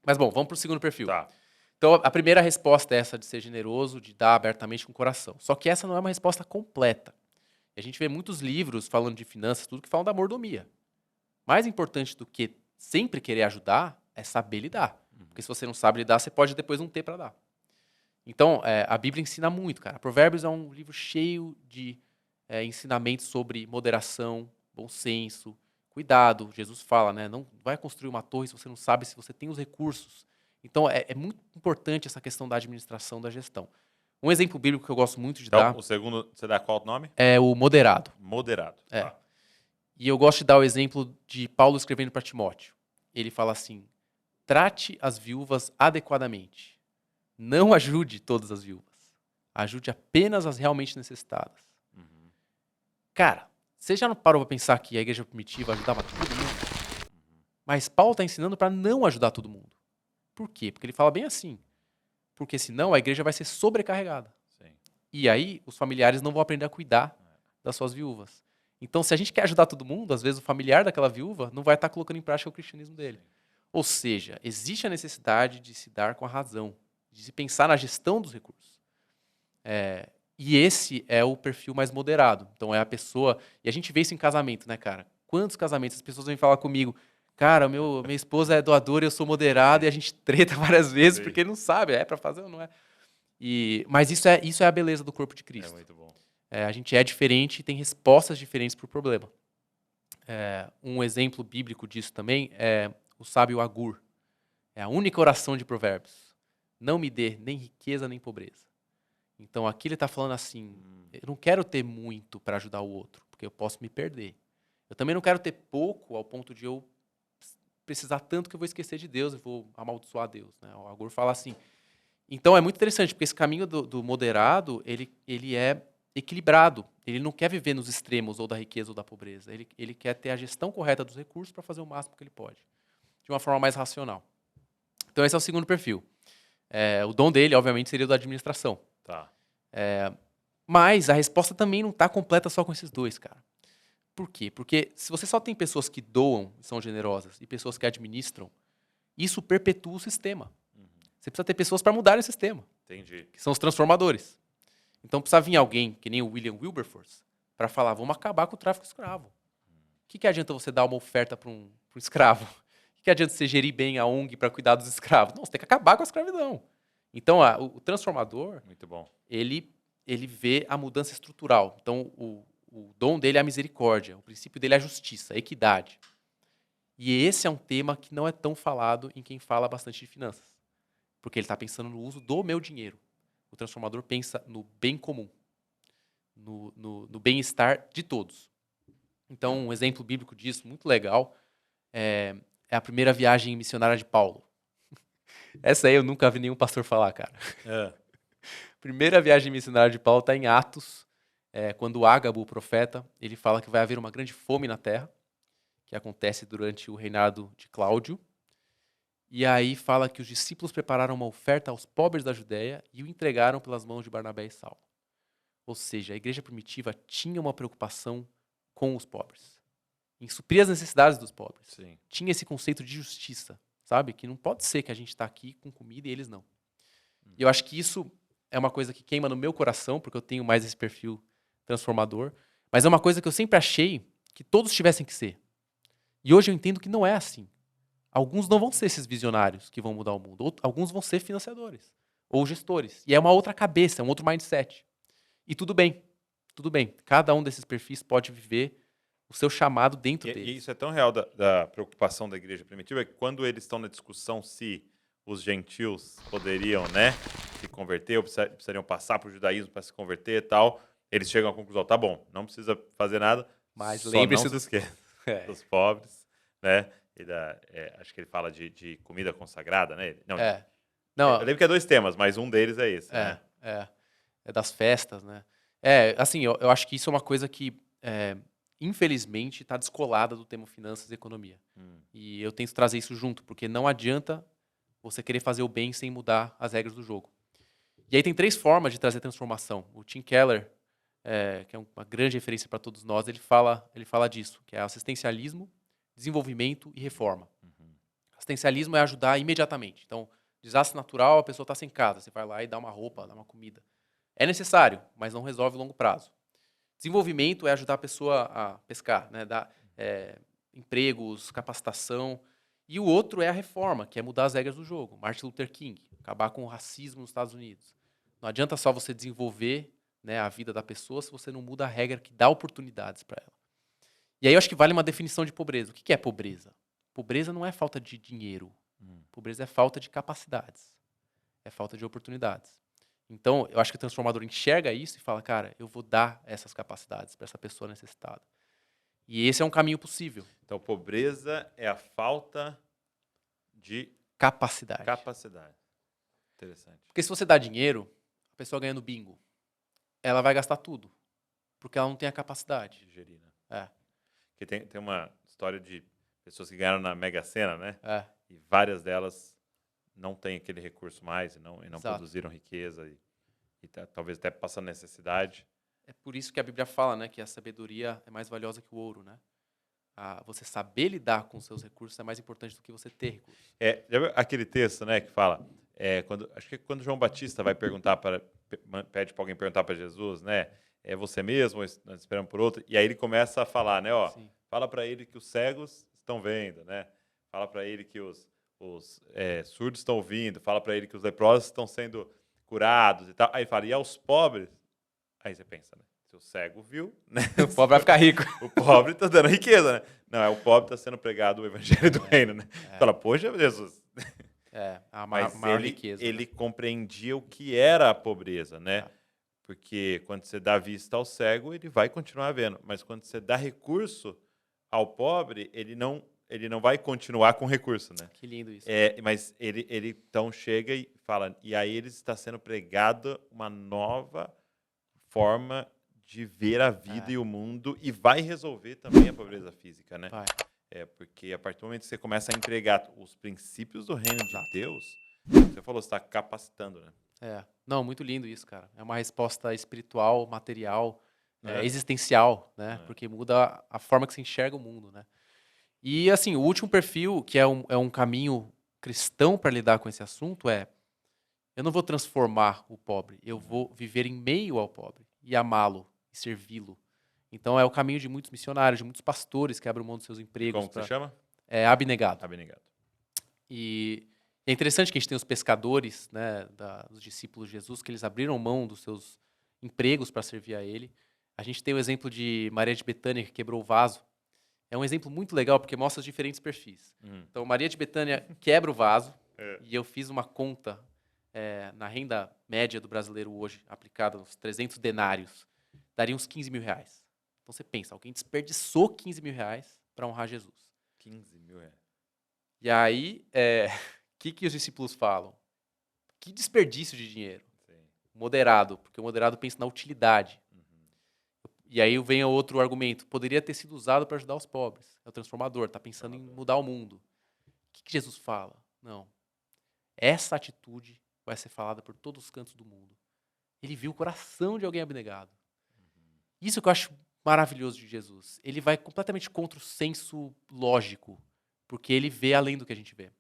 Mas, bom, vamos para o segundo perfil. Tá. Então, a primeira resposta é essa de ser generoso, de dar abertamente com o coração. Só que essa não é uma resposta completa. E a gente vê muitos livros falando de finanças, tudo que falam da mordomia. Mais importante do que sempre querer ajudar é saber lidar. Porque se você não sabe lidar, você pode depois não ter para dar. Então, a Bíblia ensina muito, cara. Provérbios é um livro cheio de ensinamentos sobre moderação, bom senso, cuidado. Jesus fala, né? Não vai construir uma torre se você não sabe se você tem os recursos. Então, é muito importante essa questão da administração, da gestão. Um exemplo bíblico que eu gosto muito de dar... Então, o segundo, você dá qual nome? É o moderado. Moderado. Tá. E eu gosto de dar o exemplo de Paulo escrevendo para Timóteo. Ele fala assim, trate as viúvas adequadamente. Não ajude todas as viúvas. Ajude apenas as realmente necessitadas. Cara, você já não parou para pensar que a igreja primitiva ajudava todo mundo? Mas Paulo está ensinando para não ajudar todo mundo. Por quê? Porque ele fala bem assim. Porque senão a igreja vai ser sobrecarregada. Sim. E aí os familiares não vão aprender a cuidar das suas viúvas. Então, se a gente quer ajudar todo mundo, às vezes o familiar daquela viúva não vai estar colocando em prática o cristianismo dele. Ou seja, existe a necessidade de se dar com a razão, de se pensar na gestão dos recursos. E esse é o perfil mais moderado. Então, é a pessoa... E a gente vê isso em casamento, né, cara? Quantos casamentos as pessoas vêm falar comigo, cara, minha esposa é doadora e eu sou moderado, e a gente treta várias vezes porque não sabe, é para fazer ou não é. Mas isso é a beleza do corpo de Cristo. É muito bom. A gente é diferente e tem respostas diferentes para o problema. Um exemplo bíblico disso também é o sábio Agur. É a única oração de Provérbios. Não me dê nem riqueza nem pobreza. Então aqui ele está falando assim, eu não quero ter muito para ajudar o outro, porque eu posso me perder. Eu também não quero ter pouco ao ponto de eu precisar tanto que eu vou esquecer de Deus e vou amaldiçoar Deus, né? O Agur fala assim. Então é muito interessante, porque esse caminho do moderado, ele é equilibrado. Ele não quer viver nos extremos ou da riqueza ou da pobreza. Ele quer ter a gestão correta dos recursos para fazer o máximo que ele pode, de uma forma mais racional. Então esse é o segundo perfil. O dom dele, obviamente, seria o da administração. Tá. Mas a resposta também não está completa só com esses dois, cara. Por quê? Porque se você só tem pessoas que doam e são generosas e pessoas que administram, isso perpetua o sistema. Você precisa ter pessoas para mudar o sistema, Entendi. que são os transformadores. Então precisa vir alguém, que nem o William Wilberforce, para falar, vamos acabar com o tráfico escravo. O que adianta você dar uma oferta para um escravo? O que adianta você gerir bem a ONG para cuidar dos escravos? Não, você tem que acabar com a escravidão. Então o transformador, Muito bom. ele vê a mudança estrutural. Então o dom dele é a misericórdia, o princípio dele é a justiça, a equidade. E esse é um tema que não é tão falado em quem fala bastante de finanças. Porque ele está pensando no uso do meu dinheiro. O transformador pensa no bem comum, no bem-estar de todos. Então, um exemplo bíblico disso, muito legal, é a primeira viagem missionária de Paulo. Essa aí eu nunca vi nenhum pastor falar, cara. Primeira viagem missionária de Paulo está em Atos, quando Ágabo, o profeta, ele fala que vai haver uma grande fome na terra, que acontece durante o reinado de Cláudio. E aí fala que os discípulos prepararam uma oferta aos pobres da Judéia e o entregaram pelas mãos de Barnabé e Saulo. Ou seja, a igreja primitiva tinha uma preocupação com os pobres, em suprir as necessidades dos pobres. Sim. Tinha esse conceito de justiça, sabe? Que não pode ser que a gente está aqui com comida e eles não. E eu acho que isso é uma coisa que queima no meu coração, porque eu tenho mais esse perfil transformador, mas é uma coisa que eu sempre achei que todos tivessem que ser. E hoje eu entendo que não é assim. Alguns não vão ser esses visionários que vão mudar o mundo. Alguns vão ser financiadores ou gestores. E é uma outra cabeça, é um outro mindset. E tudo bem. Tudo bem. Cada um desses perfis pode viver o seu chamado dentro deles. E isso é tão real da preocupação da igreja primitiva que quando eles estão na discussão se os gentios poderiam, né, se converter ou precisariam passar para o judaísmo para se converter e tal, eles chegam à conclusão, tá bom, não precisa fazer nada, Mas só lembre-se não se esqueça dos É. pobres, né? Acho que ele fala de comida consagrada, né? Não, Não, eu lembro que é 2 temas, mas um deles é esse, né? É das festas, né? Assim, eu acho que isso é uma coisa que, infelizmente, está descolada do tema finanças e economia. E eu tento trazer isso junto, porque não adianta você querer fazer o bem sem mudar as regras do jogo. E aí tem 3 formas de trazer transformação. O Tim Keller, que é uma grande referência para todos nós, ele fala disso, que é assistencialismo, desenvolvimento e reforma. Assistencialismo é ajudar imediatamente. Então, desastre natural, a pessoa está sem casa, você vai lá e dá uma roupa, dá uma comida. É necessário, mas não resolve a longo prazo. Desenvolvimento é ajudar a pessoa a pescar, né? Dar empregos, capacitação. E o outro é a reforma, que é mudar as regras do jogo. Martin Luther King, acabar com o racismo nos Estados Unidos. Não adianta só você desenvolver, né, a vida da pessoa se você não muda a regra que dá oportunidades para ela. E aí eu acho que vale uma definição de pobreza. O que é pobreza? Pobreza não é falta de dinheiro. Pobreza é falta de capacidades. É falta de oportunidades. Então, eu acho que o transformador enxerga isso e fala, cara, eu vou dar essas capacidades para essa pessoa necessitada. E esse é um caminho possível. Então, pobreza é a falta de Capacidade. Interessante. Porque se você dá dinheiro, a pessoa ganha no bingo, ela vai gastar tudo, porque ela não tem a capacidade. De gerir, né? Porque tem uma história de pessoas que ganharam na Mega Sena, né? E várias delas não têm aquele recurso mais e não produziram riqueza e talvez até passando necessidade. É por isso que a Bíblia fala, né, que a sabedoria é mais valiosa que o ouro, né? Você saber lidar com os seus recursos é mais importante do que você ter recursos. Já viu aquele texto, né, que fala, acho que quando João Batista vai pede para alguém perguntar para Jesus, né, é você mesmo, ou nós esperamos por outro, e aí ele começa a falar, né, Sim. fala para ele que os cegos estão vendo, né, fala para ele que os surdos estão ouvindo, fala para ele que os leprosos estão sendo curados e tal, aí fala, e aos pobres? Aí você pensa, né? Se o cego viu, né? O pobre vai ficar rico. O pobre está dando riqueza, né? Não, o pobre está sendo pregado o evangelho do reino, né? Fala, poxa, Jesus. A Mas maior riqueza. Ele compreendia o que era a pobreza, né? Porque quando você dá vista ao cego, ele vai continuar vendo. Mas quando você dá recurso ao pobre, ele não vai continuar com recurso, né? Que lindo isso. Mas ele então chega e fala, e aí ele está sendo pregado uma nova forma de ver a vida e o mundo e vai resolver também a pobreza física, né? Vai. Porque a partir do momento que você começa a empregar os princípios do reino Exato. de Deus, você falou, você está capacitando, né? Não, muito lindo isso, cara. É uma resposta espiritual, material, É. existencial, né? É. Porque muda a forma que você enxerga o mundo, né? E, assim, o último perfil, que é um caminho cristão para lidar com esse assunto, eu não vou transformar o pobre, eu vou viver em meio ao pobre e amá-lo e servi-lo. Então, é o caminho de muitos missionários, de muitos pastores que abrem mão dos seus E empregos. como que você chama? Abnegado. Abnegado. E é interessante que a gente tem os pescadores, né, os discípulos de Jesus, que eles abriram mão dos seus empregos para servir a ele. A gente tem o exemplo de Maria de Betânia, que quebrou o vaso. É um exemplo muito legal, porque mostra os diferentes perfis. Então, Maria de Betânia quebra o vaso, e eu fiz uma conta na renda média do brasileiro hoje, aplicada uns 300 denários, daria uns 15 mil reais. Então, você pensa, alguém desperdiçou 15 mil reais para honrar Jesus. 15 mil reais. E aí, que os discípulos falam? Que desperdício de dinheiro. Sim. Moderado, porque o moderado pensa na utilidade. E aí vem o outro argumento. Poderia ter sido usado para ajudar os pobres. É o transformador, está pensando em mudar o mundo. O que Jesus fala? Não. Essa atitude vai ser falada por todos os cantos do mundo. Ele viu o coração de alguém abnegado. Isso que eu acho maravilhoso de Jesus. Ele vai completamente contra o senso lógico, porque ele vê além do que a gente vê.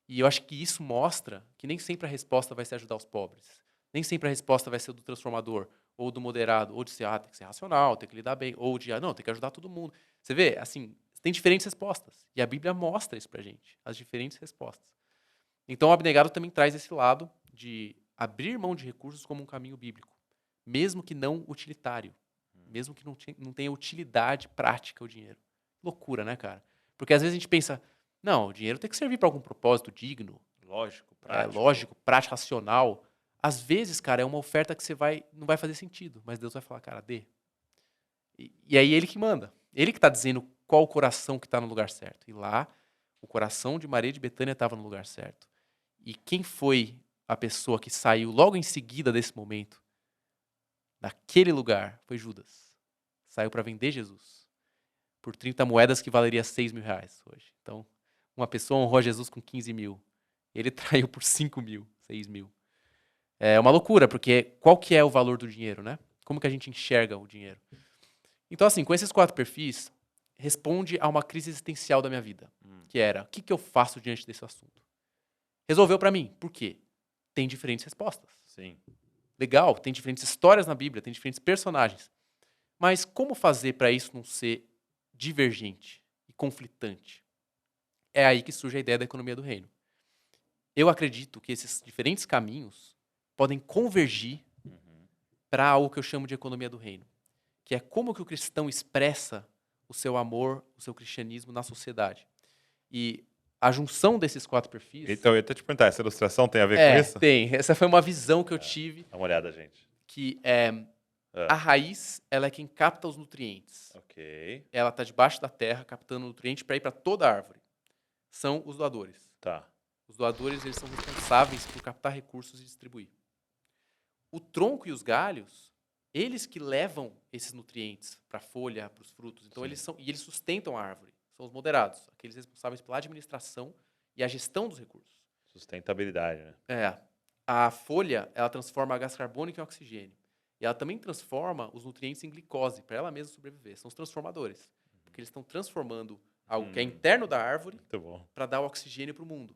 E eu acho que isso mostra que nem sempre a resposta vai ser ajudar os pobres. Nem sempre a resposta vai ser do transformador, ou do moderado, ou de ser, tem que ser racional, tem que lidar bem, ou de, não, tem que ajudar todo mundo. Você vê, assim, tem diferentes respostas. E a Bíblia mostra isso pra gente, as diferentes respostas. Então o abnegado também traz esse lado de abrir mão de recursos como um caminho bíblico, mesmo que não utilitário, mesmo que não tenha utilidade prática o dinheiro. Loucura, né, cara? Porque às vezes a gente pensa, não, o dinheiro tem que servir para algum propósito digno. Lógico, prático. Lógico, prático, racional. Às vezes, cara, é uma oferta que não vai fazer sentido, mas Deus vai falar, cara, dê. E aí ele que manda. Ele que está dizendo qual o coração que está no lugar certo. E lá, o coração de Maria de Betânia estava no lugar certo. E quem foi a pessoa que saiu logo em seguida desse momento, naquele lugar, foi Judas. Saiu para vender Jesus por 30 moedas que valeria 6 mil reais hoje. Então, uma pessoa honrou Jesus com 15 mil. Ele traiu por 5 mil, 6 mil. É uma loucura, porque qual que é o valor do dinheiro, né? Como que a gente enxerga o dinheiro? Então, assim, com esses 4 perfis, responde a uma crise existencial da minha vida, que era, o que eu faço diante desse assunto? Resolveu para mim. Por quê? Tem diferentes respostas. Sim. Legal, tem diferentes histórias na Bíblia, tem diferentes personagens. Mas como fazer para isso não ser divergente e conflitante? É aí que surge a ideia da economia do reino. Eu acredito que esses diferentes caminhos podem convergir para algo que eu chamo de economia do reino, que é como que o cristão expressa o seu amor, o seu cristianismo na sociedade. E a junção desses 4 perfis... Então, eu ia até te perguntar, essa ilustração tem a ver com isso? Tem. Essa foi uma visão que eu tive. Dá uma olhada, gente. Que a raiz, ela é quem capta os nutrientes. Ok. Ela está debaixo da terra, captando nutriente para ir para toda a árvore. São os doadores. Tá. Os doadores, eles são responsáveis por captar recursos e distribuir. O tronco e os galhos, eles que levam esses nutrientes para a folha, para os frutos. Então, eles sustentam a árvore. São os moderados, aqueles responsáveis pela administração e a gestão dos recursos. Sustentabilidade, né? A folha, ela transforma gás carbônico em oxigênio. E ela também transforma os nutrientes em glicose, para ela mesma sobreviver. São os transformadores. Porque eles estão transformando algo que é interno da árvore para dar o oxigênio para o mundo.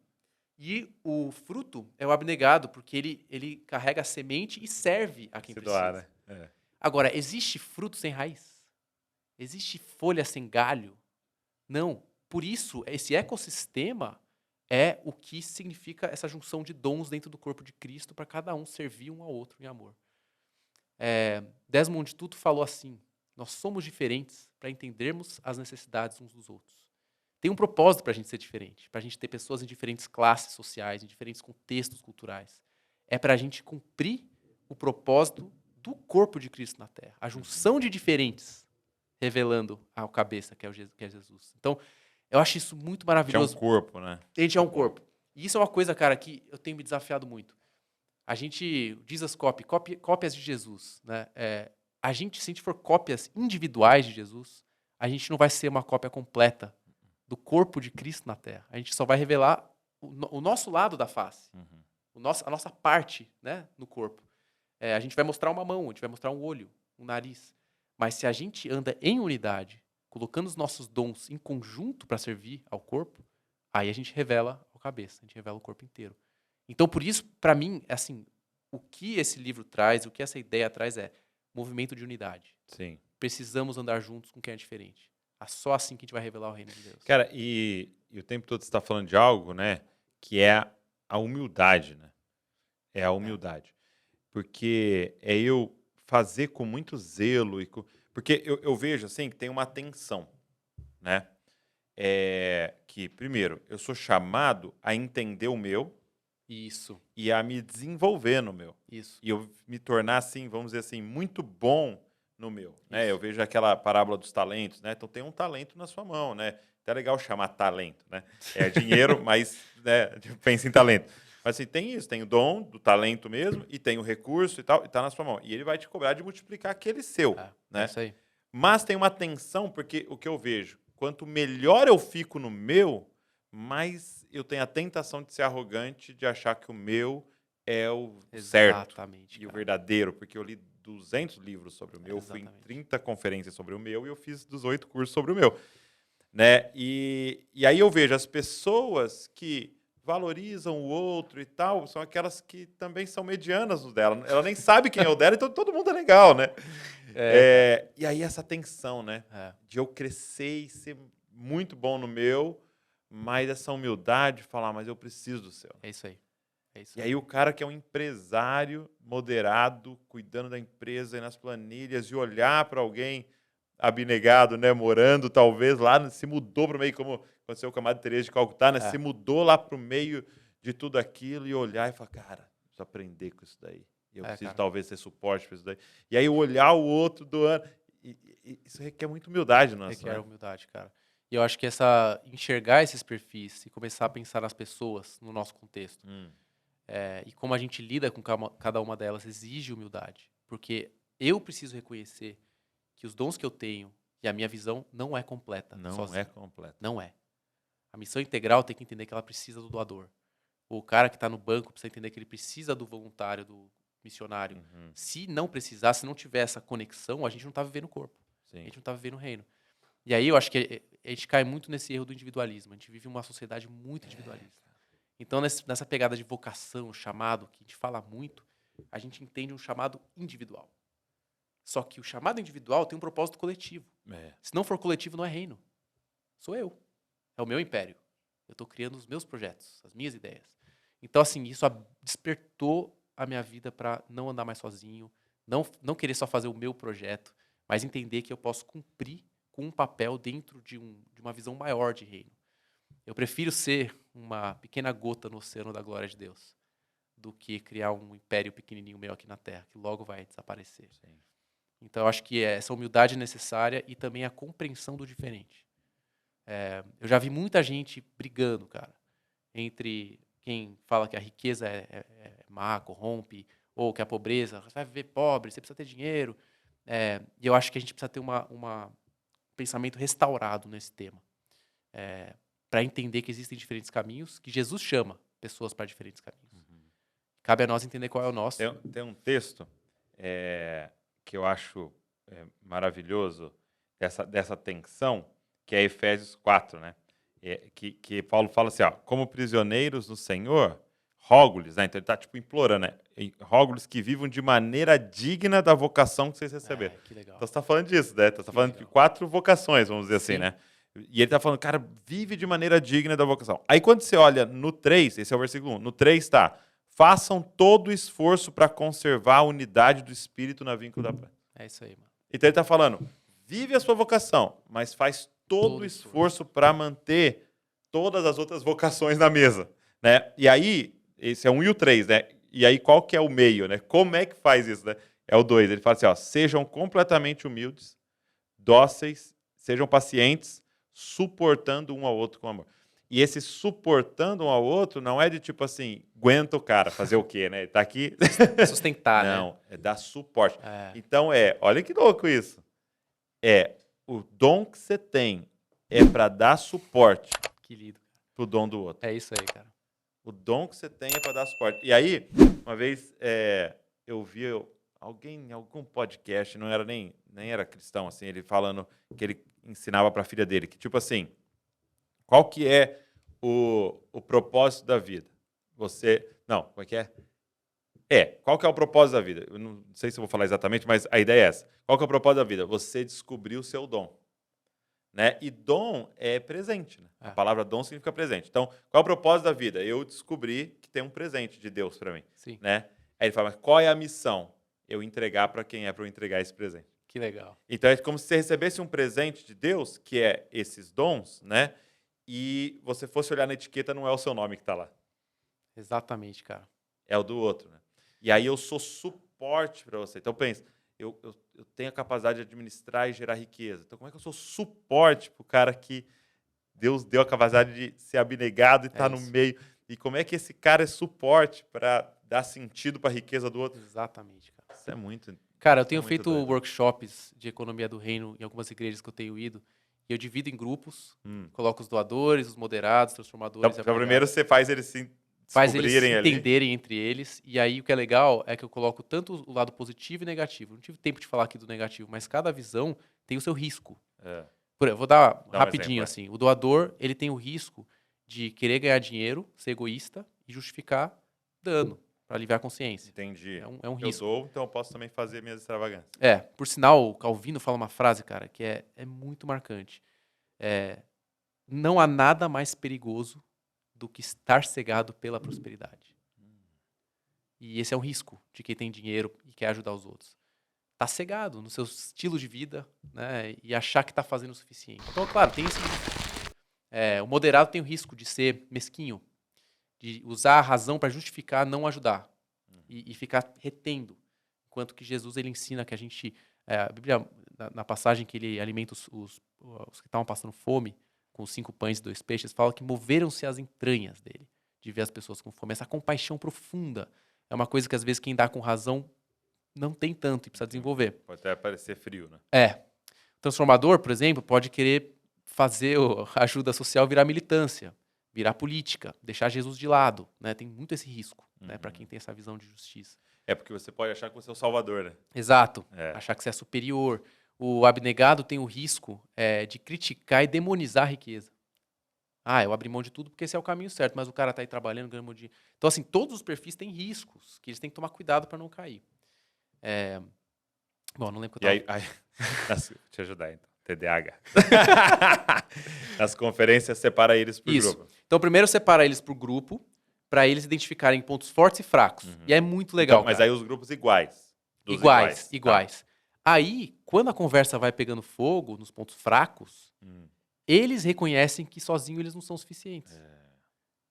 E o fruto é o abnegado, porque ele carrega a semente e serve a quem precisa. Doar, né? Agora, existe fruto sem raiz? Existe folha sem galho? Não. Por isso, esse ecossistema é o que significa essa junção de dons dentro do corpo de Cristo para cada um servir um ao outro em amor. Desmond Tutu falou assim, nós somos diferentes para entendermos as necessidades uns dos outros. Tem um propósito para a gente ser diferente, para a gente ter pessoas em diferentes classes sociais, em diferentes contextos culturais. É para a gente cumprir o propósito do corpo de Cristo na Terra. A junção de diferentes revelando ao cabeça, que é Jesus. Então, eu acho isso muito Tinha um maravilhoso. corpo, né? A gente é um corpo. E isso é uma coisa, cara, que eu tenho me desafiado muito. A gente, Jesus cópias de Jesus, né? A gente, se a gente for cópias individuais de Jesus, a gente não vai ser uma cópia completa do corpo de Cristo na Terra. A gente só vai revelar o nosso lado da face, a nossa parte, né, no corpo. A gente vai mostrar uma mão, a gente vai mostrar um olho, um nariz. Mas se a gente anda em unidade, colocando os nossos dons em conjunto para servir ao corpo, aí a gente revela a cabeça, a gente revela o corpo inteiro. Então, por isso, para mim, assim, o que esse livro traz, o que essa ideia traz é movimento de unidade. Sim. Precisamos andar juntos com quem é diferente. É só assim que a gente vai revelar o reino de Deus. Cara, e o tempo todo você está falando de algo, né? Que é a humildade, né? É a humildade. Porque é eu fazer com muito zelo. Porque eu vejo, assim, que tem uma tensão, né? Que, primeiro, eu sou chamado a entender o meu Isso, e a me desenvolver no meu. isso. E eu me tornar, assim, vamos dizer assim, muito bom no meu, né? Isso. Eu vejo aquela parábola dos talentos, né? Então tem um talento na sua mão, né? Então é legal chamar talento, né? É dinheiro, mas né, pensa em talento. Mas assim, tem isso, tem o dom do talento mesmo, e tem o recurso e tal, e tá na sua mão. E ele vai te cobrar de multiplicar aquele seu, É né? isso aí. Mas tem uma tensão, porque o que eu vejo, quanto melhor eu fico no meu, mais eu tenho a tentação de ser arrogante, de achar que o meu é o certo Exatamente. e o cara. verdadeiro, porque eu li 200 livros sobre o meu, fui em Exatamente. 30 conferências sobre o meu e eu fiz 18 cursos sobre o meu, né? E aí eu vejo as pessoas que valorizam o outro e tal, são aquelas que também são medianas no dela. Ela nem sabe quem é o dela, então todo mundo é legal, né? E aí essa tensão, né? De eu crescer e ser muito bom no meu, mas essa humildade de falar, mas eu preciso do seu. É isso aí. É isso E aí. aí o cara que é um empresário moderado, cuidando da empresa e nas planilhas, e olhar para alguém abnegado, né, morando talvez lá, se mudou para o meio, como aconteceu com a Madre Teresa de Calcutá, né, se mudou lá para o meio de tudo aquilo e olhar e falar, cara, preciso aprender com isso daí. Eu preciso cara. talvez ter suporte para isso daí. E aí olhar o outro do ano, isso requer muita humildade nossa, Requer né? humildade, cara. E eu acho que enxergar esses perfis e começar a pensar nas pessoas no nosso contexto, e como a gente lida com cada uma delas exige humildade. Porque eu preciso reconhecer que os dons que eu tenho e a minha visão não é completa. Não sozinho. é completa. Não é. A missão integral tem que entender que ela precisa do doador. O cara que está no banco precisa entender que ele precisa do voluntário, do missionário. Se não precisar, se não tiver essa conexão, a gente não está vivendo o corpo. Sim. A gente não está vivendo o reino. E aí eu acho que a gente cai muito nesse erro do individualismo. A gente vive uma sociedade muito individualista. Então, nessa pegada de vocação, chamado, que a gente fala muito, a gente entende um chamado individual. Só que o chamado individual tem um propósito coletivo. Se não for coletivo, não é reino. Sou eu. É o meu império. Eu estou criando os meus projetos, as minhas ideias. Então, assim, isso despertou a minha vida para não andar mais sozinho, não querer só fazer o meu projeto, mas entender que eu posso cumprir com um papel dentro de uma visão maior de reino. Eu prefiro ser uma pequena gota no oceano da glória de Deus do que criar um império pequenininho meu aqui na Terra, que logo vai desaparecer. Sim. Então, eu acho que essa humildade é necessária e também a compreensão do diferente. Eu já vi muita gente brigando, cara, entre quem fala que a riqueza é má, corrompe, ou que a pobreza, você vai viver pobre, você precisa ter dinheiro. E eu acho que a gente precisa ter um pensamento restaurado nesse tema. Para entender que existem diferentes caminhos, que Jesus chama pessoas para diferentes caminhos. Cabe a nós entender qual é o nosso. Tem um texto que eu acho maravilhoso dessa tensão, que é Efésios 4, né? Que Paulo fala assim, ó, como prisioneiros no Senhor, rogo-lhes, né? Então ele está tipo implorando, né? Rogo-lhes que vivam de maneira digna da vocação que vocês receberam. Que legal. Então você está falando disso, né? Você está falando de 4 vocações, vamos dizer assim, né? E ele está falando, cara, vive de maneira digna da vocação. Aí quando você olha no 3, esse é o versículo 1, no 3 está, façam todo o esforço para conservar a unidade do Espírito na vínculo da fé. É isso aí, mano. Então ele está falando, vive a sua vocação, mas faz todo o esforço para manter todas as outras vocações na mesa, né? E aí, esse é 1 e o 3, né? E aí qual que é o meio, né? Como é que faz isso, né? É o 2. Ele fala assim, ó, sejam completamente humildes, dóceis, sejam pacientes, suportando um ao outro com amor. E esse suportando um ao outro não é de tipo assim, aguenta o cara, fazer o quê, né? Ele tá aqui. Sustentar, né? Não, é dar suporte. É, Então olha que louco isso. O dom que você tem é para dar suporte que lindo. pro dom do outro. É isso aí, cara. O dom que você tem é para dar suporte. E aí, uma vez eu vi alguém em algum podcast, não era nem era cristão, assim, ele falando que ele ensinava para a filha dele, que tipo assim, qual que é o propósito da vida? Não, como é que é? Qual que é o propósito da vida? Eu não sei se eu vou falar exatamente, mas a ideia é essa. Qual que é o propósito da vida? Você descobrir o seu dom. Né? E dom é presente. Né? A palavra dom significa presente. Então, qual é o propósito da vida? Eu descobri que tem um presente de Deus para mim. Sim. Né? Aí ele fala, mas qual é a missão? Eu entregar para quem é para eu entregar esse presente. Que legal. Então, é como se você recebesse um presente de Deus, que é esses dons, né? E você fosse olhar na etiqueta, não é o seu nome que está lá. Exatamente, cara. É o do outro. Né? E aí eu sou suporte para você. Então, pensa, eu tenho a capacidade de administrar e gerar riqueza. Então, como é que eu sou suporte para o cara que Deus deu a capacidade de ser abnegado e estar no meio? E como é que esse cara é suporte para dar sentido para a riqueza do outro? Exatamente, cara. Isso é muito. Cara, eu tenho feito doido. workshops de economia do reino em algumas igrejas que eu tenho ido. E eu divido em grupos, coloco os doadores, os moderados, os transformadores. Então, primeiro você faz eles se faz eles se ali. entenderem entre eles. E aí o que é legal é que eu coloco tanto o lado positivo e negativo. Não tive tempo de falar aqui do negativo, mas cada visão tem o seu risco. Eu vou dar rapidinho exemplo, assim. O doador, ele tem o risco de querer ganhar dinheiro, ser egoísta e justificar dano para aliviar a consciência. Entendi. É um risco. Eu dou, então eu posso também fazer minhas extravagâncias. Por sinal, o Calvino fala uma frase, cara, que é muito marcante. Não há nada mais perigoso do que estar cegado pela prosperidade. E esse é um risco de quem tem dinheiro e quer ajudar os outros. Tá cegado no seu estilo de vida, né, e achar que está fazendo o suficiente. Então, claro, tem esse risco. O moderado tem o risco de ser mesquinho, de usar a razão para justificar não ajudar e ficar retendo. Enquanto que Jesus ele ensina que a gente... a Bíblia, na passagem que ele alimenta os que estavam passando fome, com 5 pães e 2 peixes, fala que moveram-se as entranhas dele, de ver as pessoas com fome. Essa compaixão profunda é uma coisa que às vezes quem dá com razão não tem tanto e precisa desenvolver. Pode até parecer frio, né? O transformador, por exemplo, pode querer fazer a ajuda social virar militância, virar política, deixar Jesus de lado, né? Tem muito esse risco, né, para quem tem essa visão de justiça. Porque você pode achar que você é o salvador, né? Exato. Achar que você é superior. O abnegado tem o risco de criticar e demonizar a riqueza. Eu abri mão de tudo porque esse é o caminho certo, mas o cara tá aí trabalhando, ganhando um dia. Então, assim, todos os perfis têm riscos, que eles têm que tomar cuidado para não cair. Bom, não lembro o que eu tava... Deixa eu te ajudar, então. TDAH. Nas conferências, separa eles por grupo. Então, primeiro separa eles por grupo, para eles identificarem pontos fortes e fracos. E é muito legal, então, mas aí os grupos iguais. Iguais. Aí, quando a conversa vai pegando fogo nos pontos fracos, eles reconhecem que sozinhos eles não são suficientes.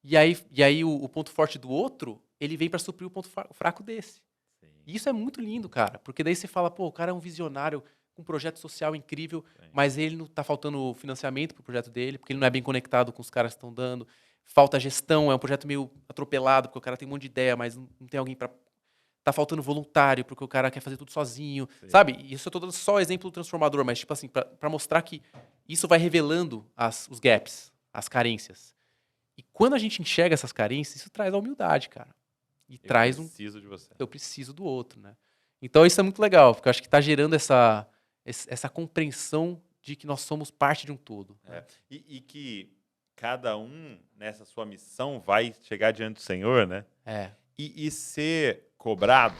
E aí o ponto forte do outro, ele vem para suprir o ponto fraco desse. Sim. E isso é muito lindo, cara. Porque daí você fala, pô, o cara é um visionário com um projeto social incrível, mas ele não tá faltando financiamento pro projeto dele, porque ele não é bem conectado com os caras que estão dando. Falta gestão, é um projeto meio atropelado, porque o cara tem um monte de ideia, mas não tem alguém para... Tá faltando voluntário, porque o cara quer fazer tudo sozinho. Sim. Sabe? Isso eu tô dando só exemplo do transformador, mas tipo assim, para mostrar que isso vai revelando os gaps, as carências. E quando a gente enxerga essas carências, isso traz a humildade, cara. E traz Eu preciso de você. Eu preciso do outro, né? Então isso é muito legal, porque eu acho que tá gerando essa compreensão de que nós somos parte de um todo. Né? E que cada um, nessa sua missão, vai chegar diante do Senhor, né? E ser cobrado,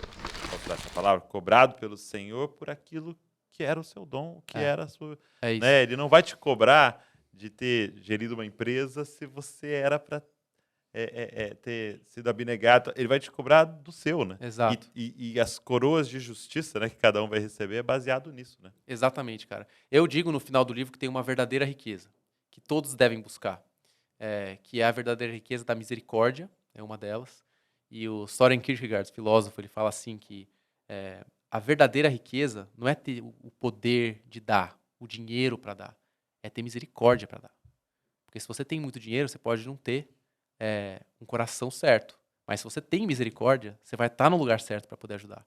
posso usar essa palavra? Cobrado pelo Senhor por aquilo que era o seu dom, que era a sua... Né? Ele não vai te cobrar de ter gerido uma empresa se você era para ter sido abnegado. Ele vai te cobrar do seu, né? Exato. E as coroas de justiça, né, que cada um vai receber é baseado nisso, né? Exatamente, cara. Eu digo no final do livro que tem uma verdadeira riqueza, que todos devem buscar, que é a verdadeira riqueza da misericórdia, é uma delas. E o Soren Kierkegaard, filósofo, ele fala assim que a verdadeira riqueza não é ter o poder de dar, o dinheiro para dar. É ter misericórdia para dar. Porque se você tem muito dinheiro, você pode não ter um coração certo. Mas se você tem misericórdia, você vai estar no lugar certo para poder ajudar.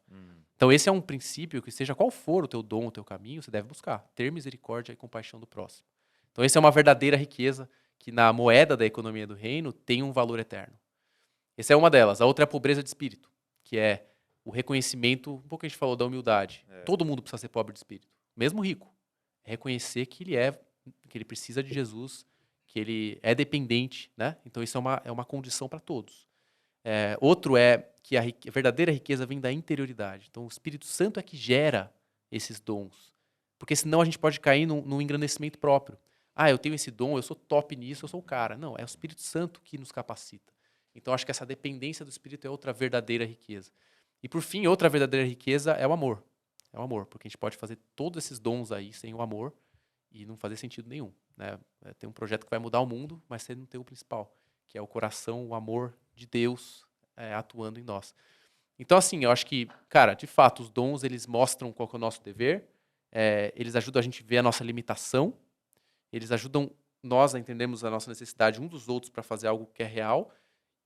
Então esse é um princípio que, seja qual for o teu dom, o teu caminho, você deve buscar. Ter misericórdia e compaixão do próximo. Então essa é uma verdadeira riqueza que na moeda da economia do reino tem um valor eterno. Essa é uma delas. A outra é a pobreza de espírito, que é o reconhecimento, um pouco que a gente falou da humildade. Todo mundo precisa ser pobre de espírito, mesmo rico. Reconhecer que ele precisa de Jesus, que ele é dependente, né? Então isso é uma condição para todos. Outro é que a verdadeira riqueza vem da interioridade. Então o Espírito Santo é que gera esses dons. Porque senão a gente pode cair num engrandecimento próprio. Ah, eu tenho esse dom, eu sou top nisso, eu sou o cara. Não, é o Espírito Santo que nos capacita. Então acho que essa dependência do Espírito é outra verdadeira riqueza. E por fim, outra verdadeira riqueza é o amor. É o amor, porque a gente pode fazer todos esses dons aí sem o amor e não fazer sentido nenhum, né? Tem um projeto que vai mudar o mundo, mas você não tem o principal, que é o coração, o amor de Deus atuando em nós. Então, assim, eu acho que, cara, de fato, os dons, eles mostram qual que é o nosso dever, eles ajudam a gente a ver a nossa limitação, eles ajudam nós a entendermos a nossa necessidade um dos outros para fazer algo que é real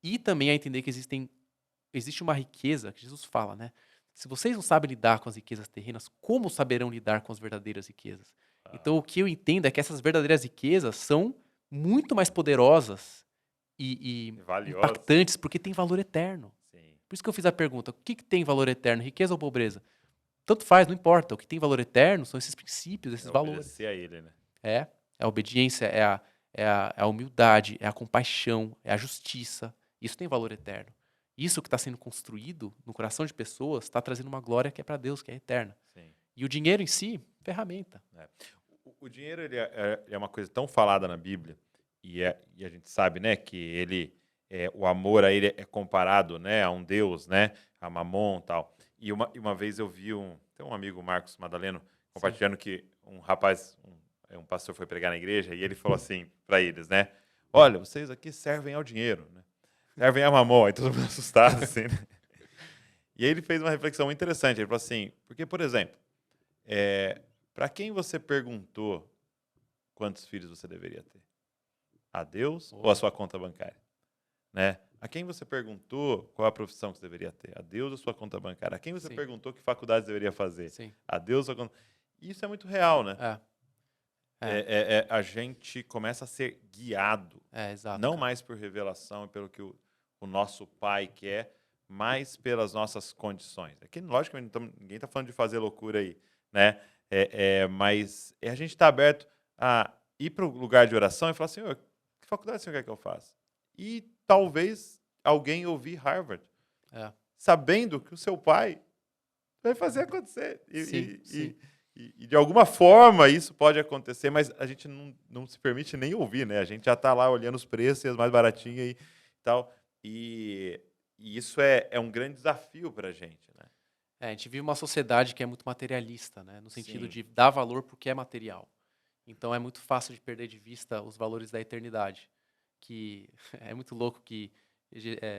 e também a entender que existe uma riqueza, que Jesus fala, né? Se vocês não sabem lidar com as riquezas terrenas, como saberão lidar com as verdadeiras riquezas? Então, o que eu entendo é que essas verdadeiras riquezas são muito mais poderosas e Valiosos. impactantes, porque tem valor eterno. Sim. Por isso que eu fiz a pergunta, o que tem valor eterno, riqueza ou pobreza? Tanto faz, não importa. O que tem valor eterno são esses princípios, esses valores. Obedecer a ele, né? É a obediência, é a humildade, é a compaixão, é a justiça. Isso tem valor eterno. Isso que está sendo construído no coração de pessoas está trazendo uma glória que é para Deus, que é eterna. Sim. E o dinheiro em si, ferramenta. O dinheiro ele é uma coisa tão falada na Bíblia e a gente sabe, né, que o amor a ele é comparado, né, a um Deus, né, a Mamon e tal. E uma vez eu vi tem um amigo, Marcos Madaleno, compartilhando que um rapaz, um pastor foi pregar na igreja e ele falou assim para eles, né, olha, vocês aqui servem ao dinheiro, né, servem a Mamon. Aí todo mundo assustado, assim, né? E aí ele fez uma reflexão muito interessante. Ele falou assim, porque, por exemplo, para quem você perguntou quantos filhos você deveria ter? A Deus ou a sua conta bancária? Né? A quem você perguntou qual a profissão que você deveria ter? A Deus ou a sua conta bancária? A quem você Sim. perguntou que faculdade você deveria fazer? Sim. A Deus ou a conta... Isso é muito real, né? A gente começa a ser guiado, Exato, não cara. mais por revelação e pelo que o nosso Pai quer, mas pelas nossas condições. Aqui, logicamente, ninguém está falando de fazer loucura aí, né? Mas a gente está aberto a ir para o lugar de oração e falar assim, que faculdade você quer que eu faça? E talvez alguém ouvir Harvard, sabendo que o seu pai vai fazer acontecer. E de alguma forma isso pode acontecer, mas a gente não se permite nem ouvir, né? A gente já está lá olhando os preços e as mais baratinhas e tal. E isso é um grande desafio para a gente, né? A gente vive uma sociedade que é muito materialista, né? No sentido Sim. de dar valor porque é material. Então é muito fácil de perder de vista os valores da eternidade. Que é muito louco que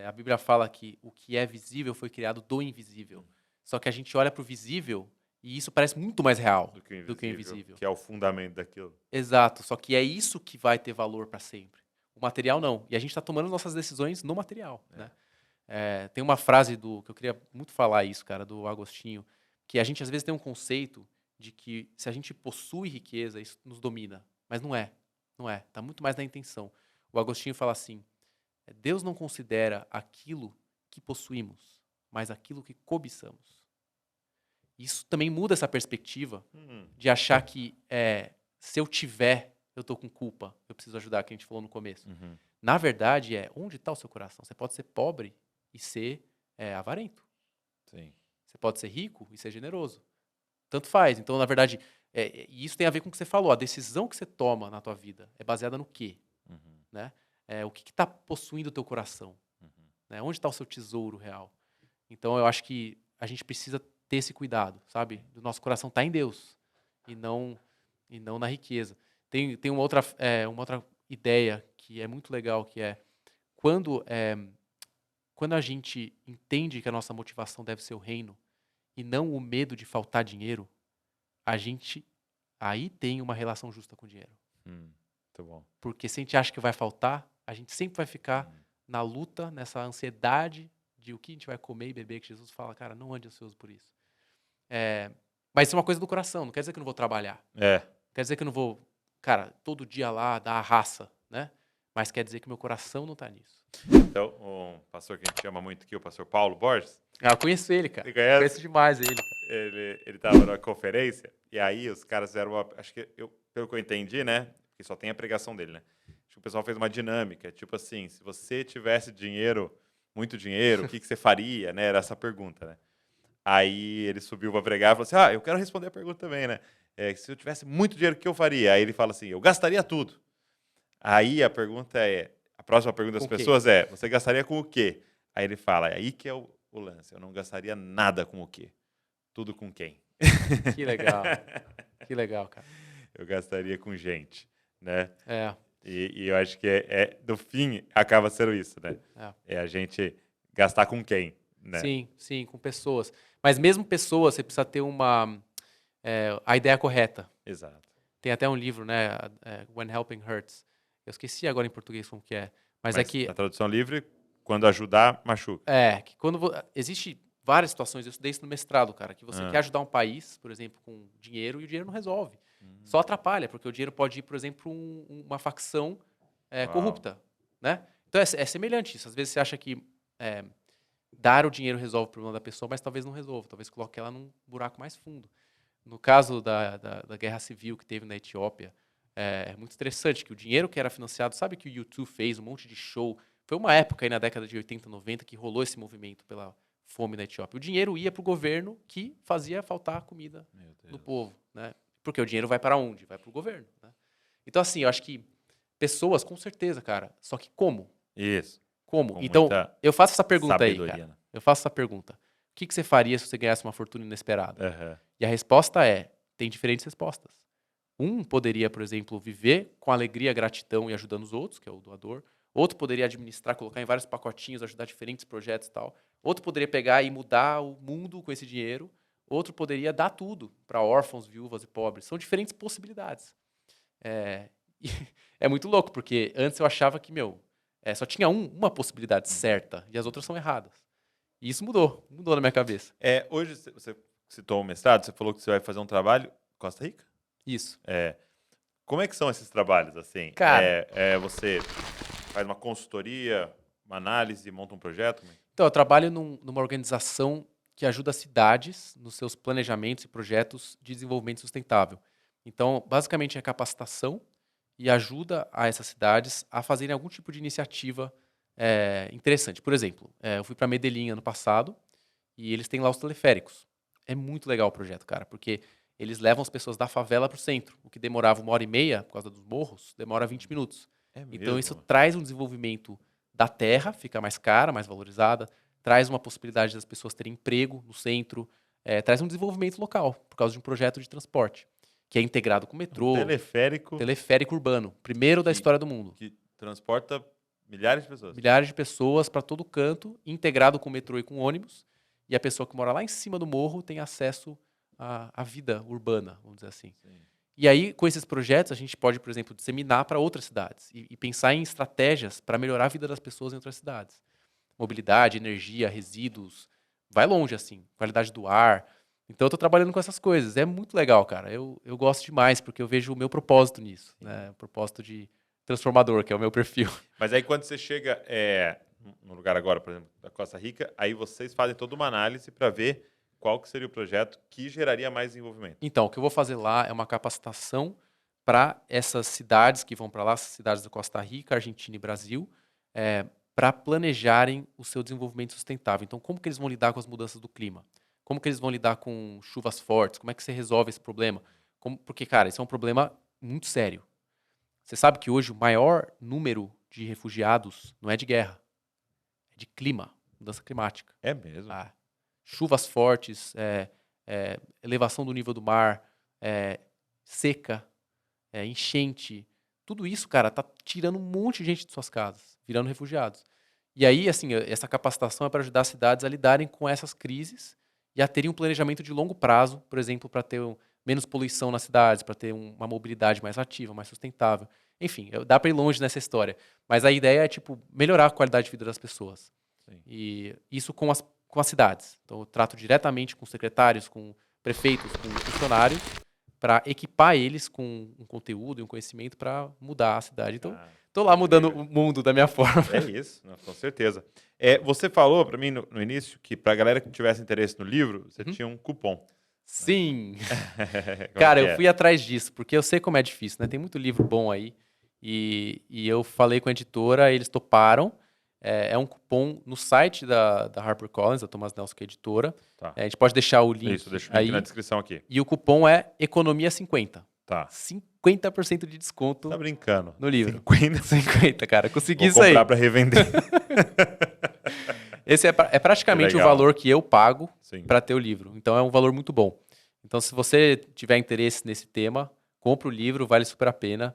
a Bíblia fala que o que é visível foi criado do invisível. Só que a gente olha para o visível e isso parece muito mais real do que o invisível. Que é o fundamento daquilo. Exato, só que é isso que vai ter valor para sempre. O material não. E a gente está tomando nossas decisões no material, né? Tem uma frase que eu queria muito falar isso, cara, do Agostinho, que a gente às vezes tem um conceito de que se a gente possui riqueza, isso nos domina. Mas não é. Não é. Está muito mais na intenção. O Agostinho fala assim, Deus não considera aquilo que possuímos, mas aquilo que cobiçamos. Isso também muda essa perspectiva de achar que se eu tiver, eu estou com culpa, eu preciso ajudar, que a gente falou no começo. Na verdade, onde está o seu coração? Você pode ser pobre e ser avarento. Sim. Você pode ser rico e ser generoso. Tanto faz. Então, na verdade, isso tem a ver com o que você falou. A decisão que você toma na tua vida é baseada no quê? Né? O que está possuindo o teu coração? Né? Onde está o seu tesouro real? Então, eu acho que a gente precisa ter esse cuidado, sabe? O nosso coração está em Deus e não na riqueza. Tem uma outra ideia que é muito legal, que é quando a gente entende que a nossa motivação deve ser o reino e não o medo de faltar dinheiro, a gente aí tem uma relação justa com o dinheiro. Muito bom. Porque se a gente acha que vai faltar, a gente sempre vai ficar na luta, nessa ansiedade de o que a gente vai comer e beber, que Jesus fala, cara, não ande ansioso por isso. Mas isso é uma coisa do coração, não quer dizer que eu não vou trabalhar. Quer dizer que eu não vou, cara, todo dia lá dar a raça, né? Mas quer dizer que meu coração não tá nisso. Então, um pastor que a gente ama muito aqui, o pastor Paulo Borges. Eu conheço ele, cara. Você conhece? Conheço demais ele, cara. Ele tava numa conferência, e aí os caras fizeram acho que, pelo que eu entendi, né? Porque só tem a pregação dele, né? Acho que o pessoal fez uma dinâmica, tipo assim, se você tivesse dinheiro, muito dinheiro, o que você faria, né? Era essa pergunta, né? Aí ele subiu para pregar e falou assim, eu quero responder a pergunta também, né? Se eu tivesse muito dinheiro, o que eu faria? Aí ele fala assim, eu gastaria tudo. Aí a próxima pergunta das Com o quê? pessoas é, você gastaria com o quê? Aí ele fala, aí que é o lance, eu não gastaria nada com o quê? Tudo com quem? Que legal. Que legal, cara. Eu gastaria com gente, né? É. E eu acho que no fim acaba sendo isso, né? É a gente gastar com quem, né? Sim, com pessoas. Mas mesmo pessoas, você precisa ter a ideia correta. Exato. Tem até um livro, né? When Helping Hurts. Eu esqueci agora em português como que é. Mas é que na tradução livre, quando ajudar, machuca. que quando existe várias situações, eu estudei isso no mestrado, cara, que você quer ajudar um país, por exemplo, com dinheiro, e o dinheiro não resolve. Só atrapalha, porque o dinheiro pode ir, por exemplo, para uma facção corrupta, né? Então é semelhante isso. Às vezes você acha que dar o dinheiro resolve o problema da pessoa, mas talvez não resolva. Talvez coloque ela num buraco mais fundo. No caso da guerra civil que teve na Etiópia, é muito interessante que o dinheiro que era financiado, sabe que o YouTube fez um monte de show? Foi uma época aí na década de 80, 90 que rolou esse movimento pela fome na Etiópia. O dinheiro ia para o governo que fazia faltar comida no povo, né? Porque o dinheiro vai para onde? Vai para o governo, né? Então, assim, eu acho que pessoas, com certeza, cara. Só que como? Isso. Como? Com Então, muita eu faço essa pergunta aí, sabedoria, cara. né? Eu faço essa pergunta. O que você faria se você ganhasse uma fortuna inesperada? Aham. E a resposta tem diferentes respostas. Um poderia, por exemplo, viver com alegria, gratidão e ajudando os outros, que é o doador. Outro poderia administrar, colocar em vários pacotinhos, ajudar diferentes projetos e tal. Outro poderia pegar e mudar o mundo com esse dinheiro. Outro poderia dar tudo para órfãos, viúvas e pobres. São diferentes possibilidades. E é muito louco, porque antes eu achava que, só tinha uma possibilidade certa e as outras são erradas. E isso mudou na minha cabeça. Hoje você citou o mestrado, você falou que você vai fazer um trabalho em Costa Rica? Isso. Como é que são esses trabalhos, assim? Cara. Você faz uma consultoria, uma análise, monta um projeto? Então, eu trabalho numa organização que ajuda cidades nos seus planejamentos e projetos de desenvolvimento sustentável. Então, basicamente, é capacitação e ajuda a essas cidades a fazerem algum tipo de iniciativa interessante. Por exemplo, eu fui para Medellín ano passado e eles têm lá os teleféricos. É muito legal o projeto, cara, porque eles levam as pessoas da favela para o centro. O que demorava 1h30 por causa dos morros, demora 20 minutos. Então, isso traz um desenvolvimento da terra, fica mais cara, mais valorizada, traz uma possibilidade das pessoas terem emprego no centro, traz um desenvolvimento local, por causa de um projeto de transporte, que é integrado com o metrô. Teleférico urbano, primeiro da história do mundo. Que transporta milhares de pessoas. Milhares de pessoas para todo canto, integrado com o metrô e com ônibus, e a pessoa que mora lá em cima do morro tem acesso à vida urbana, vamos dizer assim. Sim. E aí, com esses projetos, a gente pode, por exemplo, disseminar para outras cidades e pensar em estratégias para melhorar a vida das pessoas em outras cidades. Mobilidade, energia, resíduos, vai longe, assim, qualidade do ar. Então, eu estou trabalhando com essas coisas. É muito legal, cara. Eu gosto demais, porque eu vejo o meu propósito nisso, né? O propósito de transformador, que é o meu perfil. Mas aí, quando você chega no lugar agora, por exemplo, da Costa Rica, aí vocês fazem toda uma análise para ver qual que seria o projeto que geraria mais desenvolvimento. Então, o que eu vou fazer lá é uma capacitação para essas cidades que vão para lá, cidades da Costa Rica, Argentina e Brasil, para planejarem o seu desenvolvimento sustentável. Então, como que eles vão lidar com as mudanças do clima? Como que eles vão lidar com chuvas fortes? Como é que você resolve esse problema? Porque, cara, isso é um problema muito sério. Você sabe que hoje o maior número de refugiados não é de guerra, é de clima, mudança climática. É mesmo? Chuvas fortes, elevação do nível do mar, seca, enchente. Tudo isso, cara, tá tirando um monte de gente de suas casas, virando refugiados. E aí, assim, essa capacitação é para ajudar as cidades a lidarem com essas crises e a terem um planejamento de longo prazo, por exemplo, para ter menos poluição nas cidades, para ter uma mobilidade mais ativa, mais sustentável. Enfim, dá para ir longe nessa história. Mas a ideia é, tipo, melhorar a qualidade de vida das pessoas. Sim. E isso com as cidades. Então, eu trato diretamente com secretários, com prefeitos, com funcionários, para equipar eles com um conteúdo e um conhecimento para mudar a cidade. Então, estou lá mudando incrível. o mundo da minha forma. É isso, não, com certeza. Você falou para mim no início que para a galera que tivesse interesse no livro, você tinha um cupom. Sim! Como Cara, que eu é? fui atrás disso, porque eu sei como é difícil, né? Tem muito livro bom aí. E eu falei com a editora, eles toparam. É um cupom no site da HarperCollins, da Thomas Nelson, que é a editora. Tá. A gente pode deixar o link Isso, deixa o link aí. na descrição aqui. E o cupom é Economia 50. Tá. 50% de desconto Tá brincando. no livro. 50. 50, cara. Consegui Vou isso aí. comprar para revender. Esse é praticamente o legal. valor que eu pago Sim. para ter o livro. Então é um valor muito bom. Então, se você tiver interesse nesse tema, compra o livro, vale super a pena.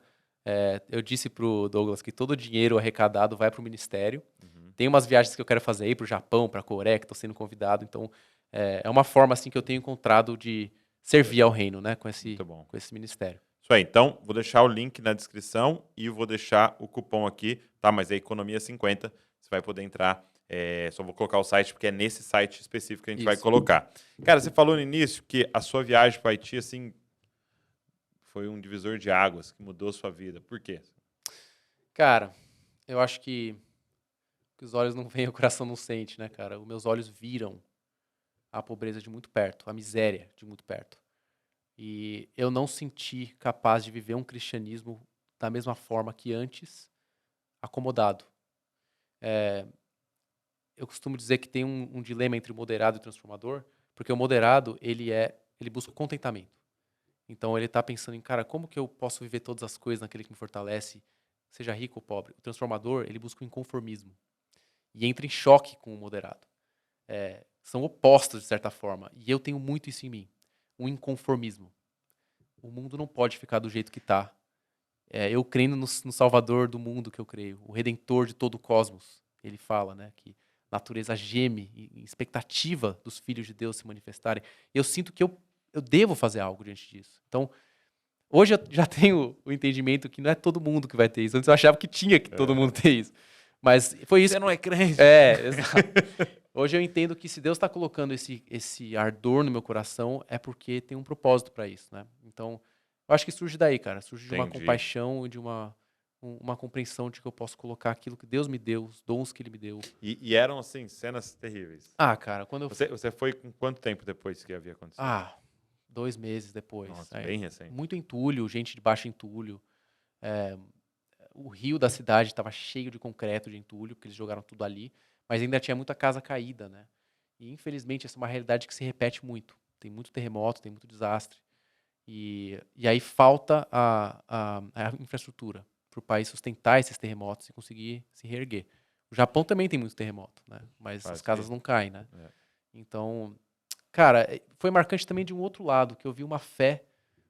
Eu disse pro Douglas que todo o dinheiro arrecadado vai para o ministério. Tem umas viagens que eu quero fazer aí para o Japão, para a Coreia, que estou sendo convidado. Então, é uma forma assim que eu tenho encontrado de servir ao reino, né, com esse ministério. Isso aí. Então, vou deixar o link na descrição e vou deixar o cupom aqui, tá? Mas é Economia 50. Você vai poder entrar. Só vou colocar o site, porque é nesse site específico que a gente vai colocar. Cara, você falou no início que a sua viagem para o Haiti, assim, foi um divisor de águas que mudou a sua vida. Por quê? Cara, eu acho que os olhos não veem, o coração não sente, né, cara? Os meus olhos viram a pobreza de muito perto, a miséria de muito perto. E eu não senti capaz de viver um cristianismo da mesma forma que antes, acomodado. Eu costumo dizer que tem um dilema entre o moderado e o transformador, porque o moderado, ele busca o contentamento. Então ele está pensando em, cara, como que eu posso viver todas as coisas naquele que me fortalece, seja rico ou pobre? O transformador, ele busca o inconformismo. E entra em choque com o moderado. São opostos, de certa forma. E eu tenho muito isso em mim. Um inconformismo. O mundo não pode ficar do jeito que está. Eu crendo no Salvador do mundo que eu creio, o Redentor de todo o cosmos. Ele fala, né, que a natureza geme em expectativa dos filhos de Deus se manifestarem. Eu sinto que eu devo fazer algo diante disso. Então, hoje eu já tenho o entendimento que não é todo mundo que vai ter isso. Antes eu achava que tinha que todo mundo ter isso. Mas foi isso. Você não é crente. Exato. Hoje eu entendo que se Deus está colocando esse ardor no meu coração, é porque tem um propósito para isso, né? Então, eu acho que surge daí, cara. Surge de uma compaixão e de uma compreensão de que eu posso colocar aquilo que Deus me deu, os dons que Ele me deu. E eram, assim, cenas terríveis. Cara, quando eu... Você foi com quanto tempo depois que havia acontecido? 2 meses depois. Nossa, bem recente. Muito entulho, gente de baixo entulho. O rio da cidade estava cheio de concreto, de entulho, porque eles jogaram tudo ali. Mas ainda tinha muita casa caída, né? E infelizmente essa é uma realidade que se repete muito. Tem muito terremoto, tem muito desastre. E aí falta a infraestrutura para o país sustentar esses terremotos e conseguir se reerguer. O Japão também tem muito terremoto, né? Mas as casas não caem, né? Então, cara, foi marcante também de um outro lado, que eu vi uma fé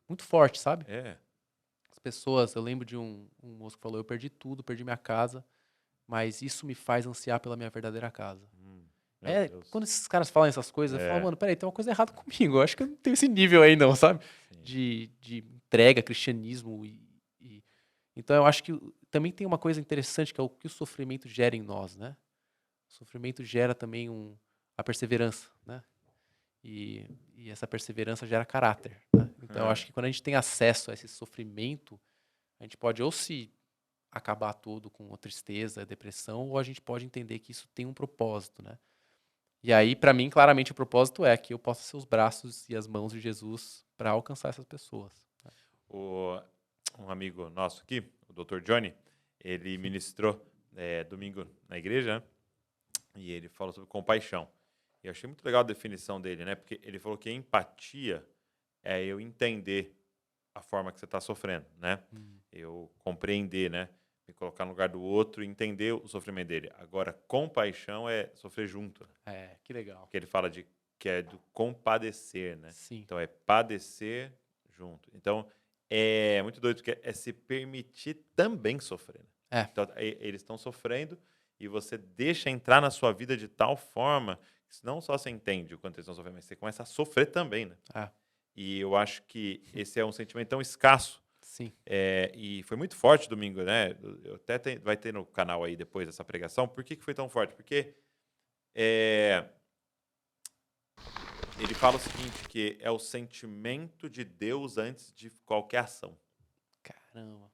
muito forte, sabe? As pessoas, eu lembro de um moço que falou, eu perdi tudo, perdi minha casa, mas isso me faz ansiar pela minha verdadeira casa. Quando esses caras falam essas coisas, eu falo, mano, peraí, tem uma coisa errada comigo. Eu acho que eu não tenho esse nível aí, não, sabe? De entrega, cristianismo. Então eu acho que também tem uma coisa interessante, que é o que o sofrimento gera em nós, né? O sofrimento gera também a perseverança, né? E essa perseverança gera caráter, né? Então eu acho que quando a gente tem acesso a esse sofrimento, a gente pode ou se acabar tudo com a tristeza, a depressão, ou a gente pode entender que isso tem um propósito, né? E aí, para mim, claramente o propósito é que eu possa ser os braços e as mãos de Jesus para alcançar essas pessoas. Um amigo nosso aqui, o Dr. Johnny, ele ministrou domingo na igreja, né? E ele falou sobre compaixão. E eu achei muito legal a definição dele, né? Porque ele falou que empatia é eu entender a forma que você está sofrendo, né? Eu compreender, né? Me colocar no lugar do outro e entender o sofrimento dele. Agora, compaixão é sofrer junto. Que legal. Porque ele fala que é do compadecer, né? Sim. Então, é padecer junto. Então, é muito doido, porque é se permitir também sofrer. Né? Então, eles estão sofrendo e você deixa entrar na sua vida de tal forma não só você entende o quanto eles estão sofrendo, mas você começa a sofrer também, né? Ah, E eu acho que esse é um sentimento tão escasso. sim. E foi muito forte domingo, né? Vai ter no canal aí depois essa pregação. Por que foi tão forte? Porque ele fala o seguinte, que é o sentimento de Deus antes de qualquer ação. Caramba.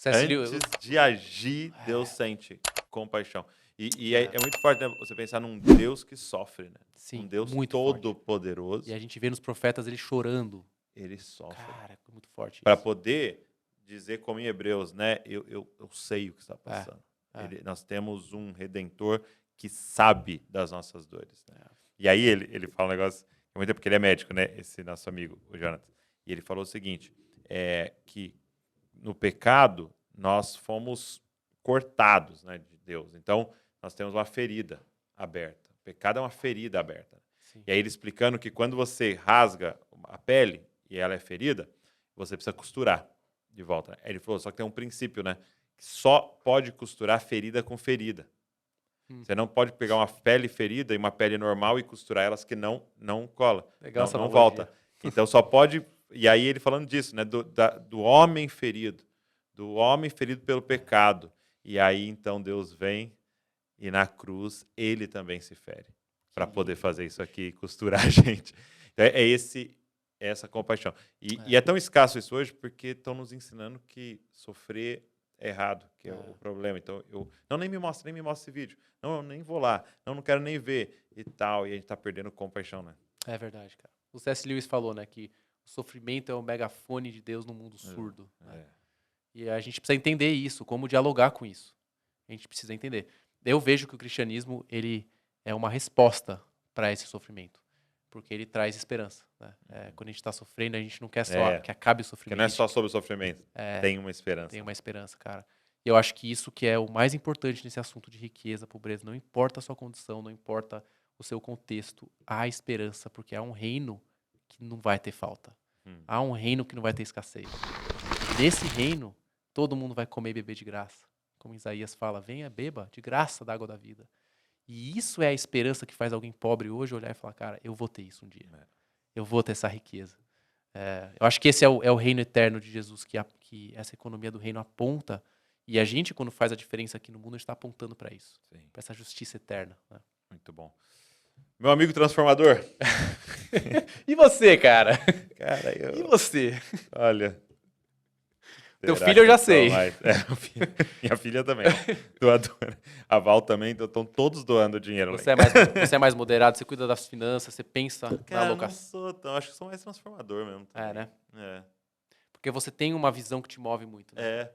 Antes de agir, Deus sente compaixão. E é muito forte, né? Você pensar num Deus que sofre, né? Sim, Um Deus muito forte. todo-poderoso. E a gente vê nos profetas ele chorando. Ele sofre. Cara, é muito forte Para isso. poder dizer como em Hebreus, né? Eu sei o que está passando. Nós temos um Redentor que sabe das nossas dores. Né? E aí ele fala um negócio, porque ele é médico, né? Esse nosso amigo, o Jonathan. E ele falou o seguinte, que no pecado nós fomos cortados, né, de Deus. Então, nós temos uma ferida aberta. O pecado é uma ferida aberta. Sim. E aí ele explicando que quando você rasga a pele e ela é ferida, você precisa costurar de volta. Aí ele falou, só que tem um princípio, né? Que só pode costurar ferida com ferida. Você não pode pegar uma pele ferida e uma pele normal e costurar elas que não cola. Legal essa não analogia. volta. Então só pode... E aí ele falando disso, né? Do homem ferido. Do homem ferido pelo pecado. E aí então Deus vem e na cruz ele também se fere. Para poder fazer isso aqui, costurar a gente. Então, essa compaixão. E é tão escasso isso hoje porque estão nos ensinando que sofrer é errado, que é o problema. Então, nem me mostra esse vídeo. Não, eu nem vou lá. Não quero nem ver e tal. E a gente está perdendo compaixão, né? É verdade, cara. O C.S. Lewis falou, né, que o sofrimento é o megafone de Deus no mundo surdo. Né? E a gente precisa entender isso, como dialogar com isso. A gente precisa entender. Eu vejo que o cristianismo, ele é uma resposta para esse sofrimento. Porque ele traz esperança. Né? Quando a gente está sofrendo, a gente não quer só que acabe o sofrimento. Porque não é só sobre o sofrimento. Tem uma esperança. Tem uma esperança, cara. E eu acho que isso que é o mais importante nesse assunto de riqueza, pobreza. Não importa a sua condição, não importa o seu contexto. Há esperança, porque há um reino que não vai ter falta. Há um reino que não vai ter escassez. Nesse reino, todo mundo vai comer e beber de graça. Como Isaías fala, venha, beba de graça da água da vida. E isso é a esperança que faz alguém pobre hoje olhar e falar, cara, eu vou ter isso um dia. Eu vou ter essa riqueza. Eu acho que esse é o reino eterno de Jesus, que essa economia do reino aponta. E a gente, quando faz a diferença aqui no mundo, a gente está apontando para isso. Para essa justiça eterna. Né? Muito bom. Meu amigo transformador. E você, cara? Cara, E você? Olha... Teu filho eu já sei. Minha filha também. Doadora. A Val também, estão todos doando dinheiro. Você é mais moderado, você cuida das finanças, você pensa na alocação. Acho que sou mais transformador mesmo. Também. Né? Porque você tem uma visão que te move muito. Né?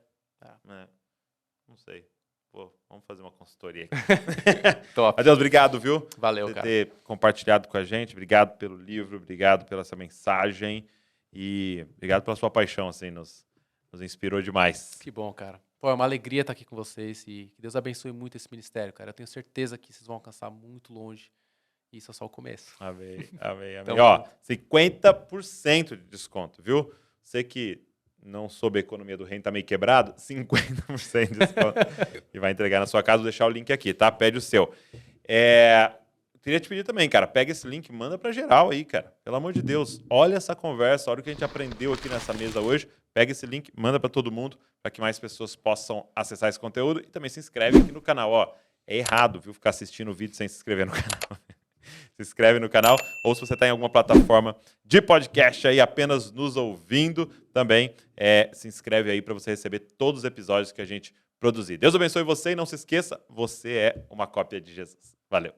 Não sei. Pô, vamos fazer uma consultoria aqui. Top. Adeus, obrigado, viu? Valeu, por cara. ter compartilhado com a gente. Obrigado pelo livro, obrigado pela essa mensagem e obrigado pela sua paixão, assim, nos inspirou demais. Que bom, cara. Pô, é uma alegria estar aqui com vocês e que Deus abençoe muito esse ministério, cara. Eu tenho certeza que vocês vão alcançar muito longe. E isso é só o começo. Amém, amém, amém. Então, ó, 50% de desconto, viu? Você que não soube a economia do reino, tá meio quebrado, 50% de desconto. E vai entregar na sua casa, vou deixar o link aqui, tá? Pede o seu. Queria te pedir também, cara, pega esse link, manda pra geral aí, cara. Pelo amor de Deus, olha essa conversa, olha o que a gente aprendeu aqui nessa mesa hoje. Pega esse link, manda pra todo mundo, para que mais pessoas possam acessar esse conteúdo. E também se inscreve aqui no canal, ó. É errado, viu, ficar assistindo o vídeo sem se inscrever no canal. Se inscreve no canal, ou se você está em alguma plataforma de podcast aí, apenas nos ouvindo, também se inscreve aí para você receber todos os episódios que a gente produzir. Deus abençoe você e não se esqueça, você é uma cópia de Jesus. Valeu!